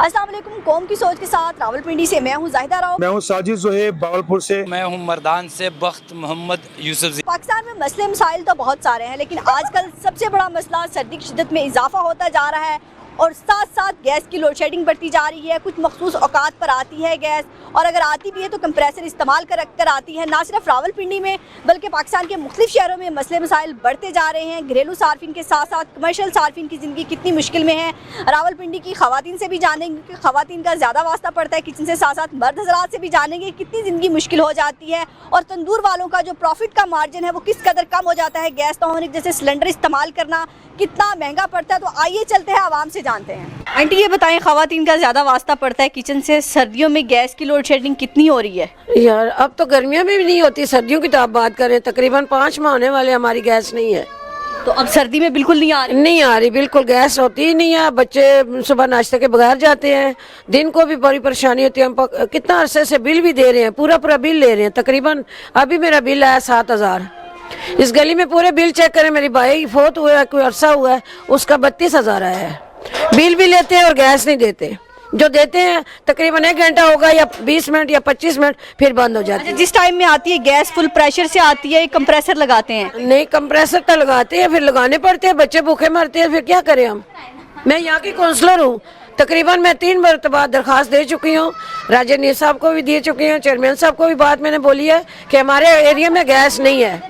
अस्सलाम वालेकुम। कौम की सोच के साथ रावलपिंडी से मैं हूँ जाहिदा राव। मैं हूँ साजिद ज़ुहैब बावलपुर से। मैं हूँ मर्दान से बख्त मोहम्मद यूसुफ। पाकिस्तान में मसले मसाइल तो बहुत सारे हैं, लेकिन आजकल सबसे बड़ा मसला सर्दी की शिद्दत में इजाफा होता जा रहा है और साथ साथ गैस की लोड शेडिंग बढ़ती जा रही है। कुछ मखसूस औकात पर आती है गैस, और अगर आती भी है तो कंप्रेसर इस्तेमाल कर आती है। ना सिर्फ रावलपिंडी में बल्कि पाकिस्तान के मुख्तलिफ शहरों में मसले मसाइल बढ़ते जा रहे हैं। घरेलू सार्फिन के साथ साथ कमर्शियल सार्फिन की ज़िंदगी कितनी मुश्किल में है, रावलपिंडी की ख़वातीन से भी जानेंगे कि ख़वातीन का ज़्यादा वास्ता पड़ता है किचन से, साथ साथ मर्द हज़रात से भी जानेंगे कितनी ज़िंदगी मुश्किल हो जाती है और तंदूर वालों का जो प्रॉफिट का मार्जिन है वो किस कदर कम हो जाता है। गैस न होने जैसे सिलेंडर इस्तेमाल करना कितना महंगा पड़ता है। तो आइए चलते हैं आवाम से जानते हैं। आंटी ये बताएं, ख़वातीन का ज़्यादा वास्ता पड़ता है किचन से, सर्दियों में गैस की लोड शेडिंग कितनी हो रही है? यार अब तो गर्मियों में भी नहीं होती, सर्दियों की तो आप बात करें, तकरीबन 5 माह होने वाले हमारी गैस नहीं है। तो अब सर्दी में बिल्कुल नहीं आ रही? बिल्कुल गैस होती ही नहीं है। बच्चे सुबह नाश्ते के बगैर जाते हैं, दिन को भी बड़ी परेशानी होती है। हम कितना अरसे से बिल भी दे रहे हैं, पूरा बिल ले रहे हैं। तकरीबन अभी मेरा बिल आया 7,000। इस गली में पूरे बिल चेक करें, मेरी भाई फोत हुआ है, कोई अरसा हुआ है, उसका 32,000 आया है। बिल भी लेते हैं और गैस नहीं देते। जो देते हैं तकरीबन 1 घंटा होगा या 20 मिनट या 25 मिनट, फिर बंद हो जाती है। अच्छा, जिस टाइम में आती है गैस फुल प्रेशर से आती है, कंप्रेसर लगाते हैं? नहीं, कंप्रेसर तो लगाते हैं, फिर लगाने पड़ते हैं, बच्चे भूखे मरते हैं, फिर क्या करें हम। मैं यहाँ की काउंसलर हूँ, तकरीबन मैं 3 मरतबा दरखास्त दे चुकी हूँ, राजेंद्र साहब को भी दे चुकी हूँ, चेयरमैन साहब को भी बात मैंने बोली है कि हमारे एरिया में गैस नहीं है,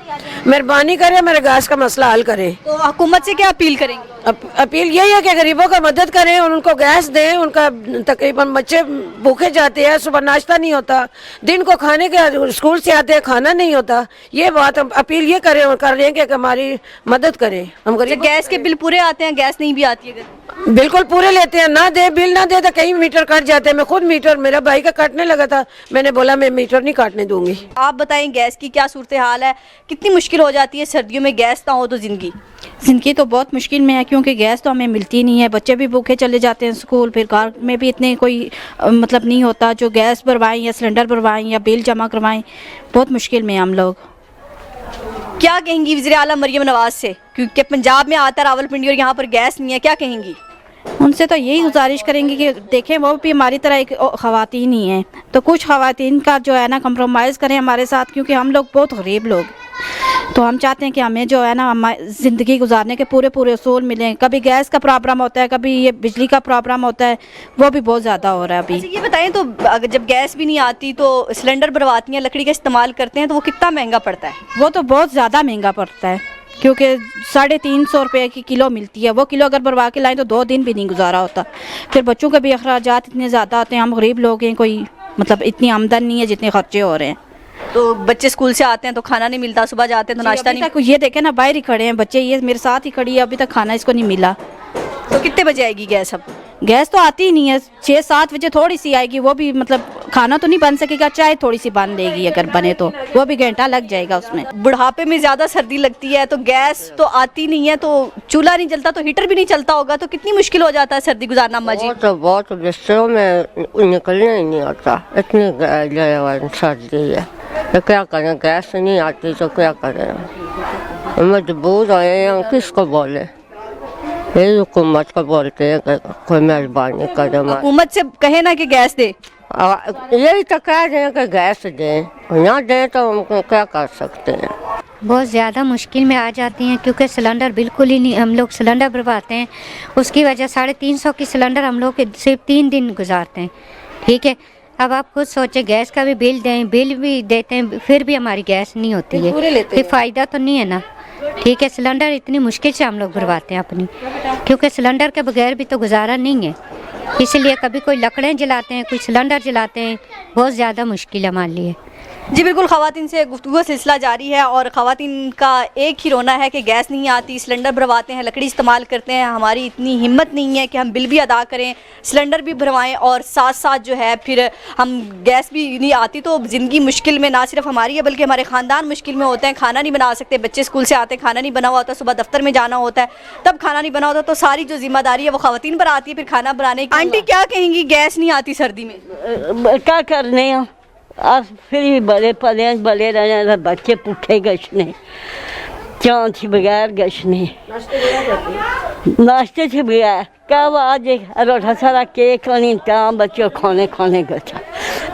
मेहरबानी करें मेरे गैस का मसला हल करें। तो हुकूमत से क्या अपील करेंगे? अपील यही है कि गरीबों का मदद करें और उनको गैस दें। उनका तकरीबन बच्चे भूखे जाते हैं, सुबह नाश्ता नहीं होता, दिन को खाने के स्कूल से आते हैं खाना नहीं होता। ये बात अपील ये करें और कर रहे हैं कि हमारी मदद करें। हम गरीब गैस के बिल पूरे आते हैं, गैस नहीं भी आती है? बिल्कुल पूरे लेते हैं, ना दे बिल ना दे तो कहीं मीटर कट जाते हैं। मैं खुद मीटर, मेरा भाई का कटने लगा था, मैंने बोला मैं मीटर नहीं काटने दूंगी। आप बताएं गैस की क्या सूरत हाल है, कितनी मुश्किल हो जाती है सर्दियों में गैस ना हो तो ज़िंदगी तो बहुत मुश्किल में है, क्योंकि गैस तो हमें मिलती नहीं है। बच्चे भी भूखे चले जाते हैं स्कूल, फिर घर में भी इतने कोई मतलब नहीं होता जो गैस भरवाएं या सिलेंडर भरवाएं या बिल जमा करवाएं। बहुत मुश्किल में हम लोग। क्या कहेंगी वज़ीर आला मरियम नवाज से, क्योंकि पंजाब में आता रावलपिंडी और यहाँ पर गैस नहीं है, क्या कहेंगी? उनसे तो यही गुजारिश करेंगे कि देखें वो भी हमारी तरह एक ख़वातीन ही हैं, तो कुछ ख़वातीन का जो है ना कंप्रोमाइज़ करें हमारे साथ, क्योंकि हम लोग बहुत गरीब लोग। तो हम चाहते हैं कि हमें जो है ना ज़िंदगी गुजारने के पूरे असूल मिलें। कभी गैस का प्रॉब्लम होता है, कभी ये बिजली का प्रॉब्लम होता है, वो भी बहुत ज़्यादा हो रहा है अभी। ये बताएं, तो अगर जब गैस भी नहीं आती तो सिलेंडर भरवाती हैं, लकड़ी का इस्तेमाल करते हैं, तो वो कितना महंगा पड़ता है? वो तो बहुत ज़्यादा महंगा पड़ता है, क्योंकि 350 रुपये की किलो मिलती है। वो किलो अगर भरवा के लाएँ तो 2 दिन भी नहीं गुजारा होता। फिर बच्चों के भी अखराजात इतने ज़्यादा आते हैं, हम गरीब लोग हैं, कोई मतलब इतनी आमदन नहीं है जितने खर्चे हो रहे हैं। तो बच्चे स्कूल से आते हैं तो खाना नहीं मिलता, सुबह जाते हैं तो नाश्ता नहीं। तक ये देखे ना बाहर ही खड़े हैं बच्चे, ये मेरे साथ ही खड़ी है, अभी तक खाना इसको नहीं मिला। तो कितने बजे आएगी गैस? अब गैस तो आती ही नहीं है, 6-7 बजे थोड़ी सी आएगी, वो भी मतलब खाना तो नहीं बन सकेगा, चाय थोड़ी सी बन लेगी, अगर बने तो वो भी घंटा लग जाएगा उसमें। बुढ़ापे में ज़्यादा सर्दी लगती है तो गैस तो आती नहीं है, तो चूल्हा नहीं जलता तो हीटर भी नहीं चलता होगा, तो कितनी मुश्किल हो जाता है सर्दी गुजारना? अम्मा जी बहुत बिस्तरों में निकलना ही नहीं आता, इतनी सर्दी है, तो क्या करें, गैस नहीं आती तो क्या करें, मजबूर आए हैं, किसको बोले, यही हुकूमत को बोलते हैं कि कोई मेहरबानी करे। हुकूमत से कहे ना कि गैस दे, यही तो कह रहे हैं कि गैस दें, ना दें तो हम क्या कर सकते हैं। बहुत ज़्यादा मुश्किल में आ जाती हैं, क्योंकि सिलेंडर बिल्कुल ही नहीं, हम लोग सिलेंडर भरवाते हैं, उसकी वजह 350 की सिलेंडर हम लोग सिर्फ 3 दिन गुजारते हैं। ठीक है, अब आप खुद सोचें, गैस का भी बिल दें, बिल भी देते हैं, फिर भी हमारी गैस नहीं होती है, फिर फ़ायदा तो नहीं है ना। ठीक है, सिलेंडर इतनी मुश्किल से हम लोग भरवाते हैं अपनी, क्योंकि सिलेंडर के बगैर भी तो गुजारा नहीं है, इसलिए कभी कोई लकड़ें जलाते हैं, कोई सिलेंडर जलाते हैं, बहुत ज़्यादा मुश्किल है हमारे लिए। जी बिल्कुल, ख़वातीन से गुफ्तगू सिलसिला जारी है और ख़वातीन का एक ही रोना है कि गैस नहीं आती, सिलेंडर भरवाते हैं, लकड़ी इस्तेमाल करते हैं, हमारी इतनी हिम्मत नहीं है कि हम बिल भी अदा करें, सिलेंडर भी भरवाएं और साथ साथ जो है फिर हम गैस भी नहीं आती तो ज़िंदगी मुश्किल में ना सिर्फ हमारी है बल्कि हमारे ख़ानदान मुश्किल में होते हैं। खाना नहीं बना सकते, बच्चे स्कूल से आते हैं, खाना नहीं बना हुआ होता, सुबह दफ्तर में जाना होता है तब खाना नहीं बना होता, तो सारी जो जिम्मेदारी है वो ख़वातीन पर आती है फिर खाना बनाने की। आंटी क्या कहेंगी, गैस नहीं आती सर्दी में? क्या करने हैं, और फिर बले रहने, बच्चे पुट्ठे गश्ने, चांद बगैर गश्ने, नाश्ते से भी आया क्या आज रोटा सारा केक नहीं टाइम बच्चों खाने गया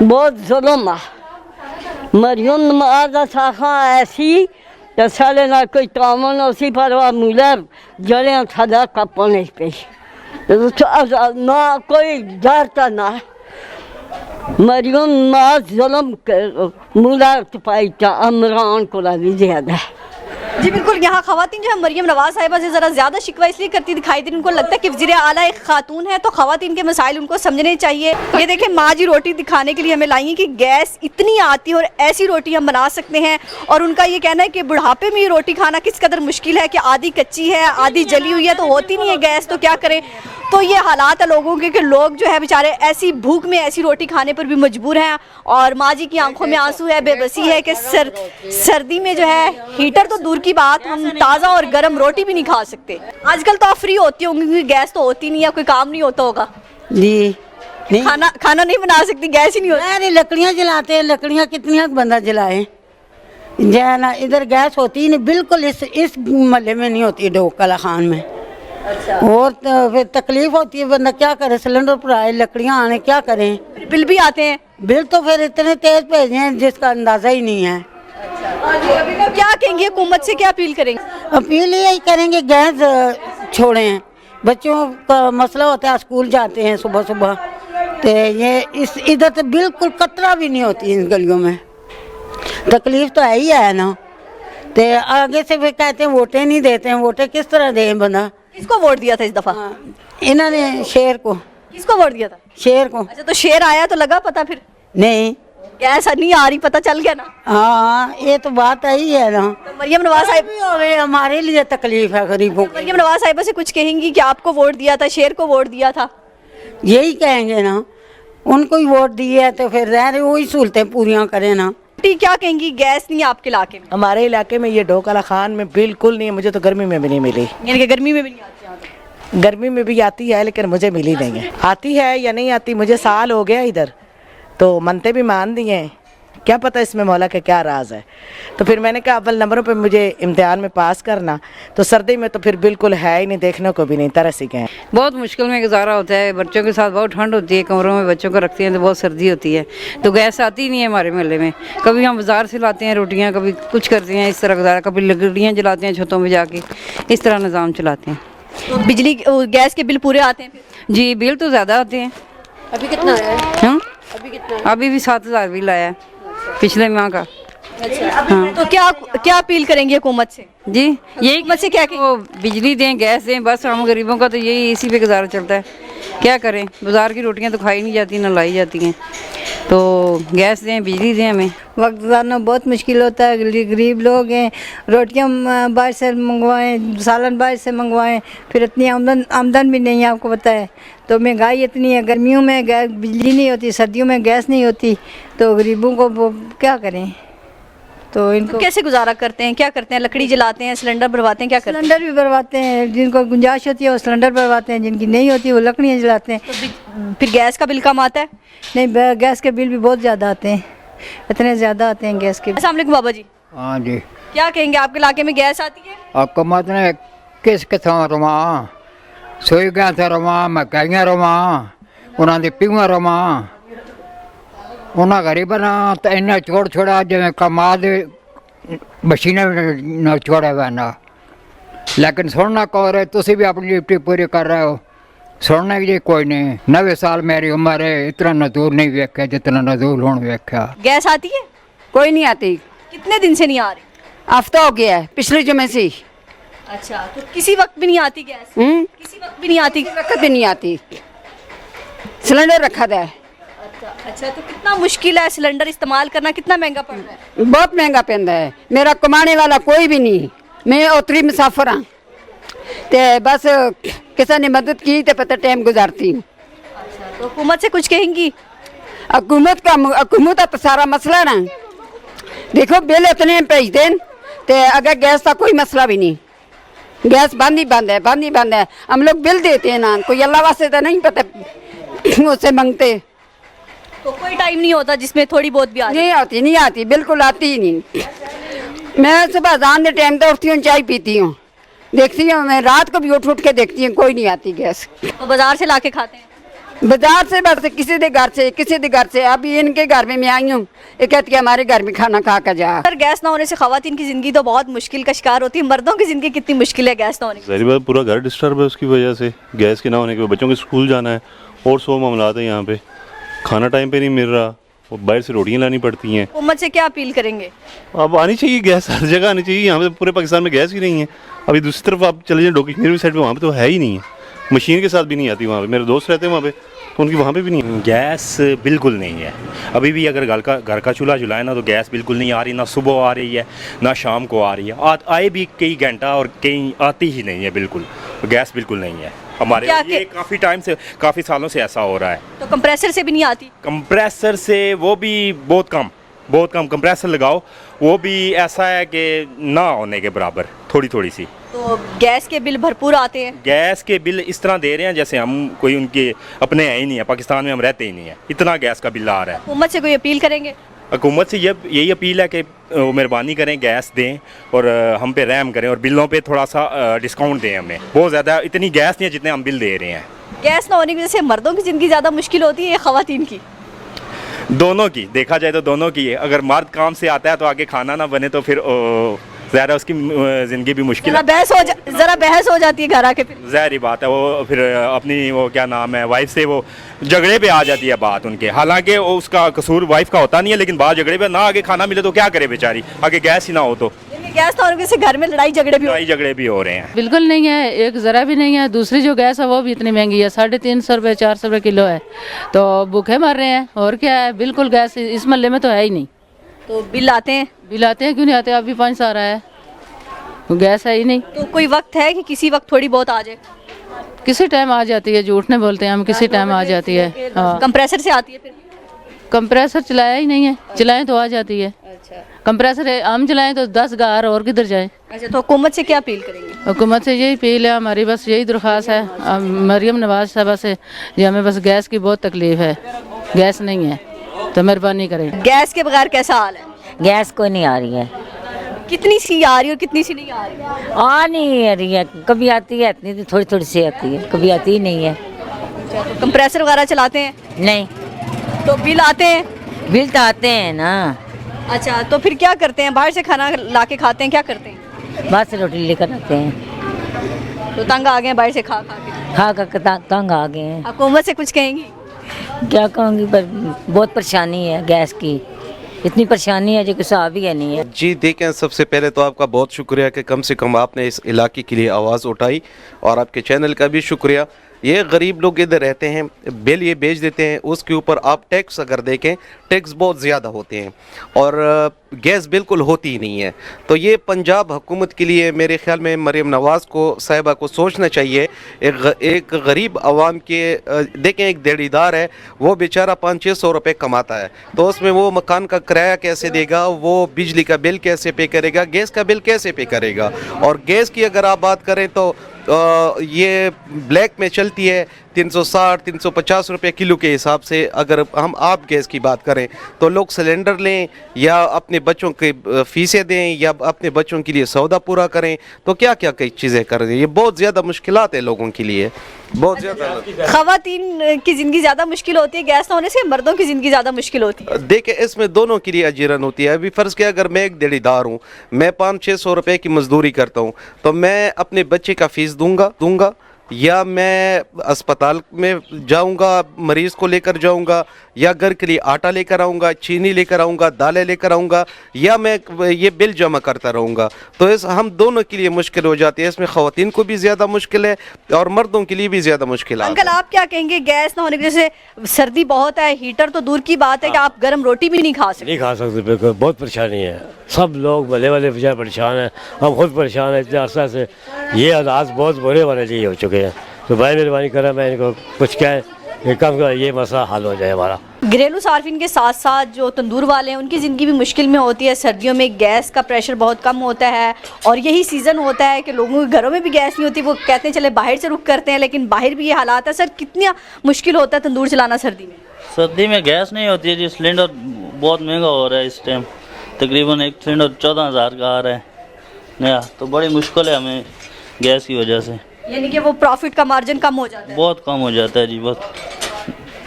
बहुत जुल्म आ मरियम नमाज साखा ऐसी तो साले ना कोई तामन उसी पर मुलर जड़े थदा कपने पे ना कोई डरता ना मरियम नमाज जुल्म मुलर पाई इमरान को भी ज्यादा जी बिल्कुल, यहाँ खवातीन जो है मरियम नवाज साहिबा से ज़रा ज़्यादा शिकवा इसलिए करती दिखाई दे रही, उनको लगता है कि वज़ीर आला एक खातून है तो खवातीन के मसाइल उनको समझने चाहिए। ये देखें माँ जी रोटी दिखाने के लिए हमें लाई हैं कि गैस इतनी आती है और ऐसी रोटी हम बना सकते हैं, और उनका ये कहना है कि बुढ़ापे में ये रोटी खाना किस कदर मुश्किल है कि आधी कच्ची है आधी जली हुई है तो होती नहीं है गैस, तो क्या करें। तो ये हालात है लोगों के कि लोग जो है बेचारे ऐसी भूख में ऐसी रोटी खाने पर भी मजबूर हैं, और माँ जी की आंखों में आंसू है, बेबसी है कि सर्दी में जो है हीटर तो दूर की बात हम ताज़ा और गर्म रोटी भी नहीं खा सकते। आजकल तो आप फ्री होती होंगी क्योंकि गैस तो होती नहीं है, कोई काम नहीं होता होगा जी नहीं, खाना नहीं बना सकती, गैस ही नहीं होती। अरे लकड़ियाँ जलाते हैं, लकड़ियाँ कितनी बंदा जलाए जो है ना, इधर गैस होती ही नहीं बिल्कुल, इस महल्ले में नहीं होती डोक कला खान में। अच्छा। और तो फिर तकलीफ होती है, बंदा क्या करे, सिलेंडर पर आए लकड़ियाँ आने क्या करें, बिल भी आते हैं, बिल तो फिर इतने तेज भेजे हैं जिसका अंदाज़ा ही नहीं है। क्या कहेंगे हुकूमत से, क्या अपील करेंगे? अपील यही करेंगे गैस छोड़ें, बच्चों का मसला होता है स्कूल जाते हैं सुबह सुबह, तो ये इस इधर तो बिल्कुल कतरा भी नहीं होती इन गलियों में, तकलीफ तो है ही है ना। तो आगे से फिर कहते हैं वोटें नहीं देते हैं, वोटें किस तरह दें बंदा। किसको वोट दिया था इस दफा? इन्होंने शेर को। किसको वोट दिया था? शेर को। अच्छा, तो शेर आया तो लगा पता फिर? नहीं, गैस नहीं आ रही, पता चल गया ना। हाँ ये तो बात आई है ना। तो मरियम नवाज साहिब हमारे लिए तकलीफ है गरीबों की। मरियम नवाज साहिबा से कुछ कहेंगी कि आपको वोट दिया था, शेर को वोट दिया था? यही कहेंगे ना, उनको ही वोट दिए है तो फिर रह रहे वही सहूलतें पूरियाँ करें ना। क्या कहेंगी, गैस नहीं आपके इलाके में? हमारे इलाके में ये ढोकला खान में बिल्कुल नहीं है, मुझे तो गर्मी में भी नहीं मिली। यानी कि गर्मी में भी नहीं आती यहाँ पे? गर्मी में भी आती है लेकिन मुझे मिली नहीं है। आती है या नहीं आती, मुझे साल हो गया इधर, तो मनते भी मान दिए हैं, क्या पता इसमें मौला का क्या राज है। तो फिर मैंने कहा अव्वल नंबरों पे मुझे इम्तिहान में पास करना, तो सर्दी में तो फिर बिल्कुल है ही नहीं, देखने को भी नहीं, तरस ही गए। बहुत मुश्किल में गुजारा होता है, बच्चों के साथ बहुत ठंड होती है, कमरों में बच्चों को रखते हैं तो बहुत सर्दी होती है, तो गैस आती नहीं है हमारे महल्ले में। कभी हम बाज़ार से लाते हैं रोटियाँ, कभी कुछ करते हैं इस तरह गुजारा, कभी लकड़ियाँ जलाते हैं छतों में जाके, इस तरह निज़ाम चलाते हैं। तो बिजली गैस के बिल पूरे आते हैं फिर? जी बिल तो ज़्यादा आते हैं। अभी कितना है? हाँ अभी भी 7,000 बिल आया है पिछले माह का। हाँ। तो क्या अपील करेंगे हुकूमत से? जी यही हुकूमत से क्या वो बिजली दें, गैस दें, बस हम गरीबों का तो यही इसी पे गुजारा चलता है, क्या करें। बाज़ार की रोटियां तो खाई नहीं जाती ना लाई जाती हैं, तो गैस दें, बिजली दें हमें। वक्त गुजारना बहुत मुश्किल होता है, गरीब लोग हैं, रोटियां बाहर से मंगवाएं, सालन बाहर से मंगवाएं, फिर इतनी आमदन भी नहीं है, आपको पता है, तो महंगाई इतनी है, गर्मियों में गैस बिजली नहीं होती, सर्दियों में गैस नहीं होती, तो गरीबों को वो क्या करें। तो इनको कैसे गुजारा करते हैं, क्या करते हैं? लकड़ी जलाते हैं, सिलेंडर भरवाते हैं, क्या करते हैं? सिलेंडर भी भरवाते हैं, जिनको गुंजाइश होती है वो सिलेंडर भरवाते हैं, जिनकी नहीं होती वो लकड़ियाँ जलाते हैं। तो फिर गैस का बिल कम आता है? नहीं, गैस के बिल भी बहुत ज़्यादा आते हैं, इतने ज़्यादा आते हैं गैस के। अस्सलाम वालेकुम बाबा जी। हाँ जी, क्या कहेंगे, आपके इलाके में गैस आती है? आपको मत ने किस किथों रवा सोई गया था रवा मकाइयाँ रवा उन्होंने पीवा रवा उन्हें गरीबा ना तो इन्हें छोड़ छोड़ा जिमें कमा दे मशीनें न छोड़ा हुआ ना, लेकिन सुनना कह रहे तुम भी अपनी ड्यूटी पूरी कर रहे हो, सुनने की कोई नहीं। 90 साल मेरी उम्र है, इतना नजूर नहीं वेख्या जितना नजूर होने वेख्या। गैस आती है? कोई नहीं आती। कितने दिन से नहीं आ रही? हफ्ता हो गया है, पिछले जुमे से। अच्छा, तो किसी वक्त भी नहीं आती गैस? किसी वक्त भी नहीं आती? वक्त भी नहीं आती, सिलेंडर रखा था। अच्छा, तो कितना मुश्किल है सिलेंडर इस्तेमाल करना, कितना महंगा पड़ रहा है? बहुत महंगा पैंदा है, मेरा कमाने वाला कोई भी नहीं, मैं उतरी मुसाफिर हाँ, तो बस किसी ने मदद की तो पता टाइम गुजारती हूँ। अच्छा, तो हुकूमत से कुछ कहेंगी? हुकूमत का तो सारा मसला ना, देखो बिल इतने भेज दें तो अगर गैस का कोई मसला भी नहीं, गैस बंद ही बंद है, बंद ही बंद है। हम लोग बिल देते हैं ना, कोई अल्लाह वास्ते तो नहीं पता उससे मांगते, तो कोई टाइम नहीं होता जिसमें थोड़ी बहुत भी नहीं आती, बिल्कुल आती ही नहीं। मैं सुबह अज़ान के टाइम तो उठती हूँ, चाय पीती हूँ, देखती हूँ मैं, रात को भी उठ के देखती हूँ, कोई नहीं आती गैस। तो बाजार से लाके खाते हैं? बाजार से बढ़ते किसी के घर से, किसी के घर से। अभी इनके घर में मैं आई हूँ, ये कहती है हमारे घर में खाना खा कर जा। सर गैस ना होने से खवातीन की ज़िंदगी तो बहुत मुश्किल का शिकार होती है, मर्दों की ज़िंदगी कितनी मुश्किल है गैस ना होने की? ज़ाहिर बात पूरा घर डिस्टर्ब है उसकी वजह से, गैस के ना होने के। बच्चों के स्कूल जाना है और 100 मामलात हैं यहाँ पे, खाना टाइम पे नहीं मिल रहा और बाहर से रोटियाँ लानी पड़ती हैं। हुकूमत से क्या अपील करेंगे? अब आनी चाहिए गैस, हर जगह आनी चाहिए। यहाँ पे पूरे पाकिस्तान में गैस ही नहीं है। अभी दूसरी तरफ आप चले जाए डोकशमीर साइड पे, वहाँ पे तो है ही नहीं है, मशीन के साथ भी नहीं आती। वहाँ पे मेरे दोस्त रहते हैं वहाँ पे, तो उनकी वहाँ पे भी नहीं है गैस। बिल्कुल नहीं है अभी भी। अगर घर का चूल्हा जलाए ना तो गैस बिल्कुल नहीं आ रही, ना सुबह आ रही है ना शाम को आ रही है। आए भी कई घंटा और कई आती ही नहीं है बिल्कुल, गैस बिल्कुल नहीं है हमारे। ये काफ़ी टाइम से, काफ़ी सालों से ऐसा हो रहा है। तो कंप्रेसर से भी नहीं आती? कंप्रेसर से वो भी बहुत कम कंप्रेसर लगाओ, वो भी ऐसा है कि ना होने के बराबर, थोड़ी सी। तो गैस के बिल भरपूर आते हैं? गैस के बिल इस तरह दे रहे हैं जैसे हम कोई उनके अपने हैं ही नहीं है, पाकिस्तान में हम रहते ही नहीं है, इतना गैस का बिल आ रहा है। हुकूमत से कोई अपील करेंगे? हुकूमत से यही अपील है कि मेहरबानी करें, गैस दें और हम पे रहम करें और बिलों पे थोड़ा सा डिस्काउंट दें हमें। बहुत ज़्यादा इतनी गैस नहीं है जितने हम बिल दे रहे हैं। गैस ना होने की वजह से मर्दों की ज़िंदगी ज़्यादा मुश्किल होती है या ख़वातीन की? दोनों की, देखा जाए तो दोनों की है। अगर मर्द काम से आता है तो आगे खाना ना बने तो फिर ज़्यादा उसकी ज़िंदगी भी मुश्किल है। ज़रा बहस हो जाती है घर आके, फिर ज़ाहिर बात है वो फिर अपनी वो क्या नाम है वाइफ से वो झगड़े पे आ जाती है बात उनके। हालांकि उसका कसूर वाइफ का होता नहीं है, लेकिन बात झगड़े पे ना आगे खाना मिले तो क्या करे बेचारी, आगे गैस ही ना हो तो। गैस ना होने से घर में लड़ाई झगड़े भी हो रहे हैं। बिल्कुल नहीं है, एक ज़रा भी नहीं है। दूसरी जो गैस है वो भी इतनी महंगी है, 350 रुपये 400 रुपये किलो है, तो भूखे मर रहे हैं। और क्या है, बिल्कुल गैस इस महल्ले में तो है ही नहीं। तो बिल आते हैं? क्यों नहीं आते? अभी 5 आ रहा है, गैस है ही नहीं। तो कोई वक्त है कि किसी वक्त थोड़ी बहुत आ जाए? किसी टाइम आ जाती है, झूठ नहीं बोलते हैं हम, किसी टाइम आ जाती है। हाँ, कंप्रेसर से आती है? फिर कंप्रेसर चलाया ही नहीं है, चलाएं तो आ जाती है। अच्छा, कंप्रेसर हम चलाएं तो 10 गार और किधर जाए। अच्छा, तो हुकूमत से क्या अपील करेंगे? हुकूमत से यही अपील है हमारी, बस यही दरख्वास्त है मरियम नवाज साहबा से, जी हमें बस गैस की बहुत तकलीफ है, गैस नहीं है तो मेहरबानी करें। गैस के बगैर कैसा हाल है? गैस कोई नहीं आ रही है। कितनी सी आ रही है और कितनी सी नहीं आ रही है? आ नहीं आ रही है, कभी आती है इतनी, थोड़ी सी आती है, कभी आती ही नहीं है। अच्छा, तो कंप्रेसर वगैरह चलाते हैं? नहीं। तो बिल आते हैं? बिल तो आते हैं ना। अच्छा, तो फिर क्या करते हैं? बाहर से खाना ला के खाते हैं, क्या करते हैं? बाहर से रोटी लेकर आते हैं। तो तंग आ गए बाहर से खा के? तंग आ गए हैं। हुकूमत से कुछ कहेंगी? क्या कहूँगी, पर बहुत परेशानी है गैस की, इतनी परेशानी है जो कि हिसाब ही है नहीं है। जी देखें, सबसे पहले तो आपका बहुत शुक्रिया कि कम से कम आपने इस इलाके के लिए आवाज़ उठाई, और आपके चैनल का भी शुक्रिया। ये गरीब लोग इधर रहते हैं, बिल ये बेच देते हैं, उसके ऊपर आप टैक्स अगर देखें, टैक्स बहुत ज़्यादा होते हैं और गैस बिल्कुल होती ही नहीं है। तो ये पंजाब हुकूमत के लिए मेरे ख्याल में मरियम नवाज़ को साहिबा को सोचना चाहिए। एक गरीब आवाम के देखें, एक दिहाड़ीदार है, वो बेचारा 500-600 रुपये कमाता है, तो उसमें वो मकान का किराया कैसे देगा, वो बिजली का बिल कैसे पे करेगा, गैस का बिल कैसे पे करेगा। और गैस की अगर आप बात करें तो ये ब्लैक में चलती है 360-350 रुपये किलो के हिसाब से। अगर हम आप गैस की बात करें तो लोग सिलेंडर लें या अपने बच्चों के फीसें दें या अपने बच्चों के लिए सौदा पूरा करें, तो क्या क्या कई चीज़ें कर रहे हैं। ये बहुत ज़्यादा मुश्किलात है लोगों के लिए, बहुत ज़्यादा। ख़वातीन की ज़िंदगी ज़्यादा मुश्किल होती है गैस ना होने से, मर्दों की ज़िंदगी ज़्यादा मुश्किल होती है? देखिए, इसमें दोनों के लिए अजीरन होती है। अभी फ़र्ज़ किया अगर मैं एक दिहाड़ीदार हूँ, मैं 500-600 रुपये की मजदूरी करता हूँ, तो मैं अपने बच्चे का फ़ीस दूंगा या मैं अस्पताल में जाऊंगा, मरीज़ को लेकर जाऊंगा, या घर के लिए आटा लेकर आऊँगा, चीनी लेकर आऊँगा, दालें लेकर आऊँगा, या मैं ये बिल जमा करता रहूँगा। तो इस हम दोनों के लिए मुश्किल हो जाती है। इसमें ख़वातीन को भी ज़्यादा मुश्किल है और मर्दों के लिए भी ज़्यादा मुश्किल है। अंकल, आप क्या कहेंगे? गैस ना होने की वजह से सर्दी बहुत है, हीटर तो दूर की बात है कि आप गर्म रोटी भी नहीं खा सकते। बिल्कुल, बहुत परेशानी है। सब लोग भले वाले बेचारे परेशान हैं, हम खुद परेशान हैं इतने अर्सा से। ये हालात बहुत बुरे होने लिए हो चुके हैं, तो भाई मेहरबानी करें, मैं इनको कुछ कहें कि कम का ये मसला हल हो जाए हमारा। घरेलू सार्फिन के साथ साथ जो तंदूर वाले हैं उनकी ज़िंदगी भी मुश्किल में होती है। सर्दियों में गैस का प्रेशर बहुत कम होता है और यही सीज़न होता है कि लोगों के घरों में भी गैस नहीं होती, वो कहते हैं चले बाहर से रुख करते हैं, लेकिन बाहर भी ये हालात है। सर, कितना मुश्किल होता है तंदूर चलाना सर्दी में? सर्दी में गैस नहीं होती है जी, सिलेंडर बहुत महंगा हो रहा है इस टाइम, तकरीबन एक सिलेंडर 14,000 का आ रहा है नया, तो बड़ी मुश्किल है हमें गैस की वजह से। यानी कि वो प्रॉफिट का मार्जिन कम हो जाता है। बहुत कम हो जाता है जी, बहुत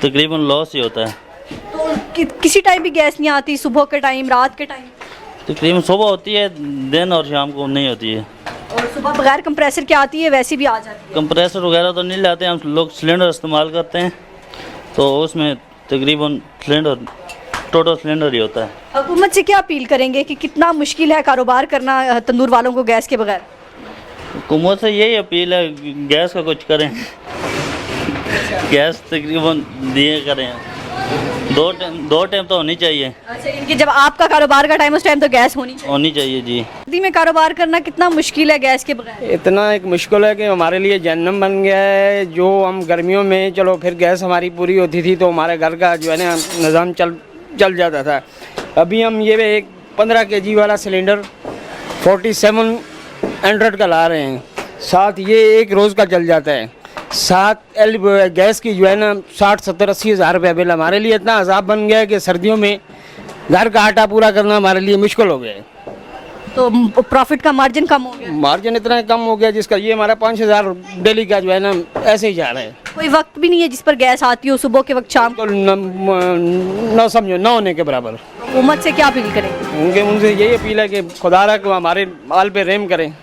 तकरीबन लॉस ही होता है। तो किसी टाइम भी गैस नहीं आती, सुबह के टाइम, रात के टाइम? तकरीबन सुबह होती है, दिन और शाम को नहीं होती है। और सुबह बगैर कंप्रेसर के आती है, वैसे भी आ जाती है? कंप्रेसर वगैरह तो नहीं लाते, हम लोग सिलेंडर इस्तेमाल करते हैं, तो उसमें तकरीबन सिलेंडर टोटल सिलेंडर ही होता है। हुकूमत से क्या अपील करेंगे कि कितना मुश्किल है कारोबार करना तंदूर वालों को गैस के बगैर? हुकूमत से यही अपील है, गैस का कुछ करें, गैस तकरीबन दिए करें, दो टाइम तो होनी चाहिए। अच्छा, इनकी जब आपका कारोबार का टाइम, उस टाइम तो गैस होनी चाहिए जी। सर्दी में कारोबार करना कितना मुश्किल है गैस के बगैर? इतना एक मुश्किल है कि हमारे लिए जहन्नम बन गया है। जो हम गर्मियों में चलो फिर गैस हमारी पूरी होती थी तो हमारे घर का जो है ना निज़ाम चल जाता था। अभी हम ये एक 15 kg वाला सिलेंडर 4700 का ला रहे हैं, साथ ये एक रोज़ का चल जाता है। साथ गैस की जो है ना 60, 70, 80 हज़ार रुपये बिल हमारे लिए इतना अज़ाब बन गया है कि सर्दियों में घर का आटा पूरा करना हमारे लिए मुश्किल हो गया है। तो प्रॉफिट का मार्जिन कम हो गया? मार्जिन इतना कम हो गया जिसका ये हमारा 5000 डेली का जो है ना ऐसे ही जा रहा है। कोई वक्त भी नहीं है जिस पर गैस आती हो, सुबह के वक्त, शाम को? न समझो न होने के बराबर। हुकूमत से क्या अपील करेंगे? उनसे यही अपील है कि खुदा रहा कि हमारे माल पे रहम करें।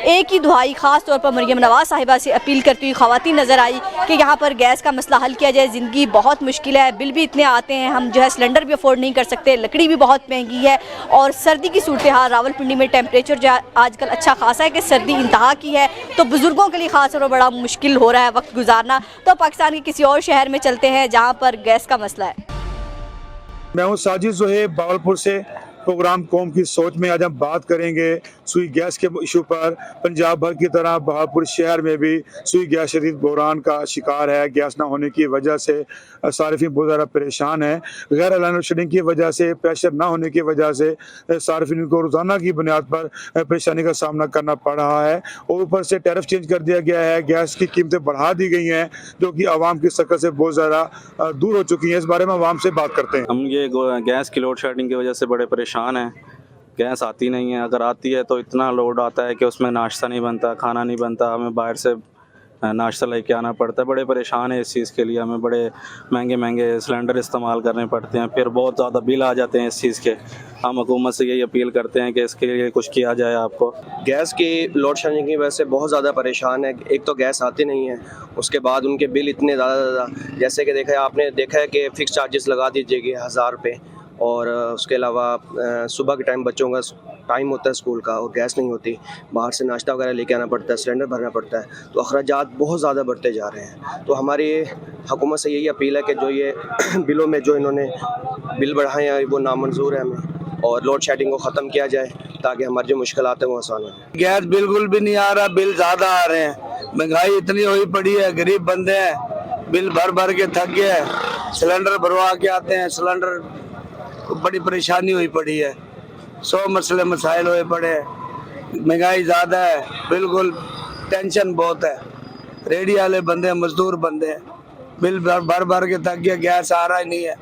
एक ही दुहाई खास तौर पर मरियम नवाज साहिबा से अपील करती हुई ख़वातीन नज़र आई कि यहाँ पर गैस का मसला हल किया जाए। ज़िंदगी बहुत मुश्किल है, बिल भी इतने आते हैं, हम जो है सिलेंडर भी अफोर्ड नहीं कर सकते, लकड़ी भी बहुत महंगी है, और सर्दी की सूरत हाल रावलपिंडी में टेम्परेचर जो है आजकल अच्छा खासा है कि सर्दी इंतहा की है, तो बुज़ुर्गों के लिए ख़ास तौर पर बड़ा मुश्किल हो रहा है वक्त गुजारना। तो पाकिस्तान के किसी और शहर में चलते हैं जहाँ पर गैस का मसला है। मैं हूँ साजिद ज़ोहेब बावलपुर से। प्रोग्राम कौम की सोच में आज हम बात करेंगे सुई गैस के इशू पर। पंजाब भर की तरह बहावलपुर शहर में भी सुई गैस शदीद बहरान का शिकार है। गैस ना होने की वजह से सार्फिन बहुत ज़्यादा परेशान है। गैर लाइन शेडिंग की वजह से, प्रेशर ना होने की वजह से सार्फिन को रोज़ाना की बुनियाद पर परेशानी का सामना करना पड़ रहा है। और ऊपर से टैरिफ चेंज कर दिया गया है, गैस की कीमतें बढ़ा दी गई हैं जो कि आवाम की सकत से बहुत ज़्यादा दूर हो चुकी हैं। इस बारे में आवाम से बात करते हैं। हम ये गैस की लोड शेडिंग की वजह से बड़े परेशान हैं। गैस आती नहीं है, अगर आती है तो इतना लोड आता है कि उसमें नाश्ता नहीं बनता, खाना नहीं बनता, हमें बाहर से नाश्ता लेके आना पड़ता है। बड़े परेशान है इस चीज़ के लिए, हमें बड़े महंगे महंगे सिलेंडर इस्तेमाल करने पड़ते हैं, फिर बहुत ज़्यादा बिल आ जाते हैं इस चीज़ के। हम हुकूमत से यही अपील करते हैं कि इसके लिए कुछ किया जाए। आपको गैस की लोड शेडिंग की वजह से बहुत ज़्यादा परेशान है। एक तो गैस आती नहीं है, उसके बाद उनके बिल इतने ज़्यादा, जैसे कि आपने देखा है कि फ़िक्स चार्जेस लगा दीजिए 1000 रुपये, और उसके अलावा सुबह के टाइम बच्चों का टाइम होता है स्कूल का और गैस नहीं होती, बाहर से नाश्ता वगैरह लेके आना पड़ता है, सिलेंडर भरना पड़ता है, तो अखराजात बहुत ज़्यादा बढ़ते जा रहे हैं। तो हमारी हुकूमत से यही अपील है कि जो ये बिलों में जो इन्होंने बिल बढ़ाए हैं वो नामंजूर है हमें, और लोड शेडिंग को ख़त्म किया जाए ताकि हमारी जो मुश्किलात हैं वो आसान हो। गैस बिल्कुल भी नहीं आ रहा, बिल ज़्यादा आ रहे हैं, महंगाई इतनी हुई पड़ी है, गरीब बंदे हैं, बिल भर भर के थक गए, सिलेंडर भरवा के आते हैं, सिलेंडर बड़ी परेशानी हुई पड़ी है, 100 मसले मसाइल हुए पड़े हैं, महंगाई ज़्यादा है, बिल्कुल टेंशन बहुत है। रेडी वाले बंदे हैं, मजदूर बंदे हैं, बिल भर भर के थक गया, गैस आ रहा ही नहीं है।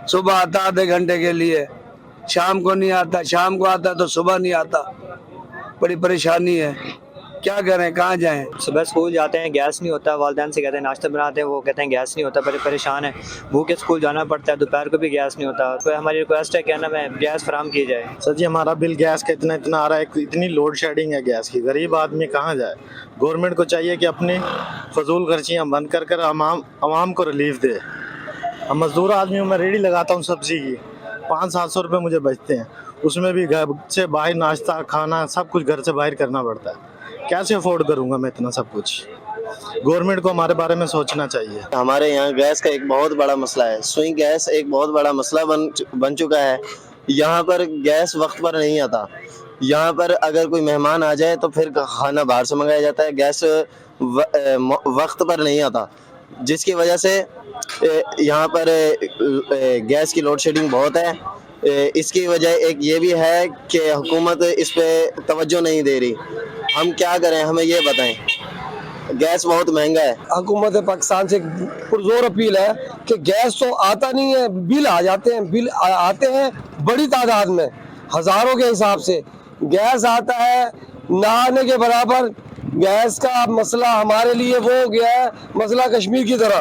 सुबह आता आधे घंटे के लिए, शाम को नहीं आता, शाम को आता तो सुबह नहीं आता, बड़ी परेशानी है। क्या करें, कहाँ जाएं? सुबह स्कूल जाते हैं, गैस नहीं होता, वालिदैन से कहते हैं नाश्ता बनाते हैं, वो कहते हैं गैस नहीं होता, बड़े परेशान है, भूखे स्कूल जाना पड़ता है, दोपहर को भी गैस नहीं होता। तो हमारी रिक्वेस्ट है कहना में गैस फराम की जाए। सर जी, हमारा बिल गैस का इतना आ रहा है, इतनी लोड शेडिंग है गैस की, गरीब आदमी कहाँ जाए। गवर्नमेंट को चाहिए कि अपनी फजूल खर्चियाँ बंद कर आवाम को रिलीफ दे। हम मजदूर आदमी हूँ, मैं रेडी लगाता हूँ सब्जी की, 500-700 रुपये मुझे बचते हैं, उसमें भी घर से बाहर नाश्ता खाना सब कुछ घर से बाहर करना पड़ता है। कैसे अफोर्ड करूंगा मैं इतना सब कुछ? गवर्नमेंट को हमारे बारे में सोचना चाहिए। हमारे यहाँ गैस का एक बहुत बड़ा मसला है, सुई गैस एक बहुत बड़ा मसला बन चुका है। यहाँ पर गैस वक्त पर नहीं आता, यहाँ पर अगर कोई मेहमान आ जाए तो फिर खाना बाहर से मंगाया जाता है, गैस वक्त पर नहीं आता, जिसकी वजह से यहाँ पर गैस की लोड शेडिंग बहुत है। इसकी वजह एक ये भी है कि हुकूमत इस पे तवज्जो नहीं दे रही। हम क्या करें, हमें ये बताएं। गैस बहुत महंगा है। हुकूमत पाकिस्तान से पुरजोर अपील है कि गैस तो आता नहीं है, बिल आ जाते हैं, बिल आते हैं बड़ी तादाद में, हज़ारों के हिसाब से गैस आता है, ना आने के बराबर गैस का मसला हमारे लिए वो हो गया है मसला कश्मीर की तरह।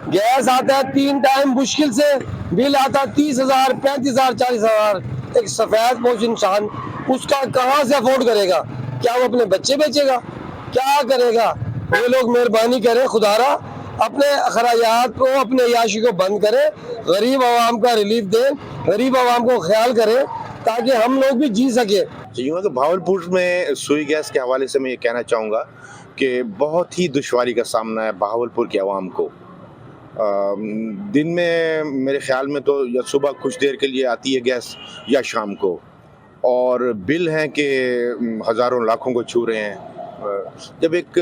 गैस आता है 3 टाइम मुश्किल से, बिल आता है 30,000, 35,000, 40,000। एक सफेद पोश इंसान उसका कहाँ से अफोर्ड करेगा? क्या वो अपने बच्चे बेचेगा? क्या करेगा? ये लोग मेहरबानी करें खुदारा, अपने अखराजात को, अपने याशी को बंद करें, गरीब आवाम का रिलीफ दें, गरीब आवाम को ख्याल करें ताकि हम लोग भी जी सके। यूँ तो भावलपुर में सुई गैस के हवाले से मैं ये कहना चाहूँगा कि बहुत ही दुश्वारी का सामना है भावलपुर के अवाम को। दिन में मेरे ख्याल में तो या सुबह कुछ देर के लिए आती है गैस या शाम को, और बिल हैं कि हज़ारों लाखों को छू रहे हैं। जब एक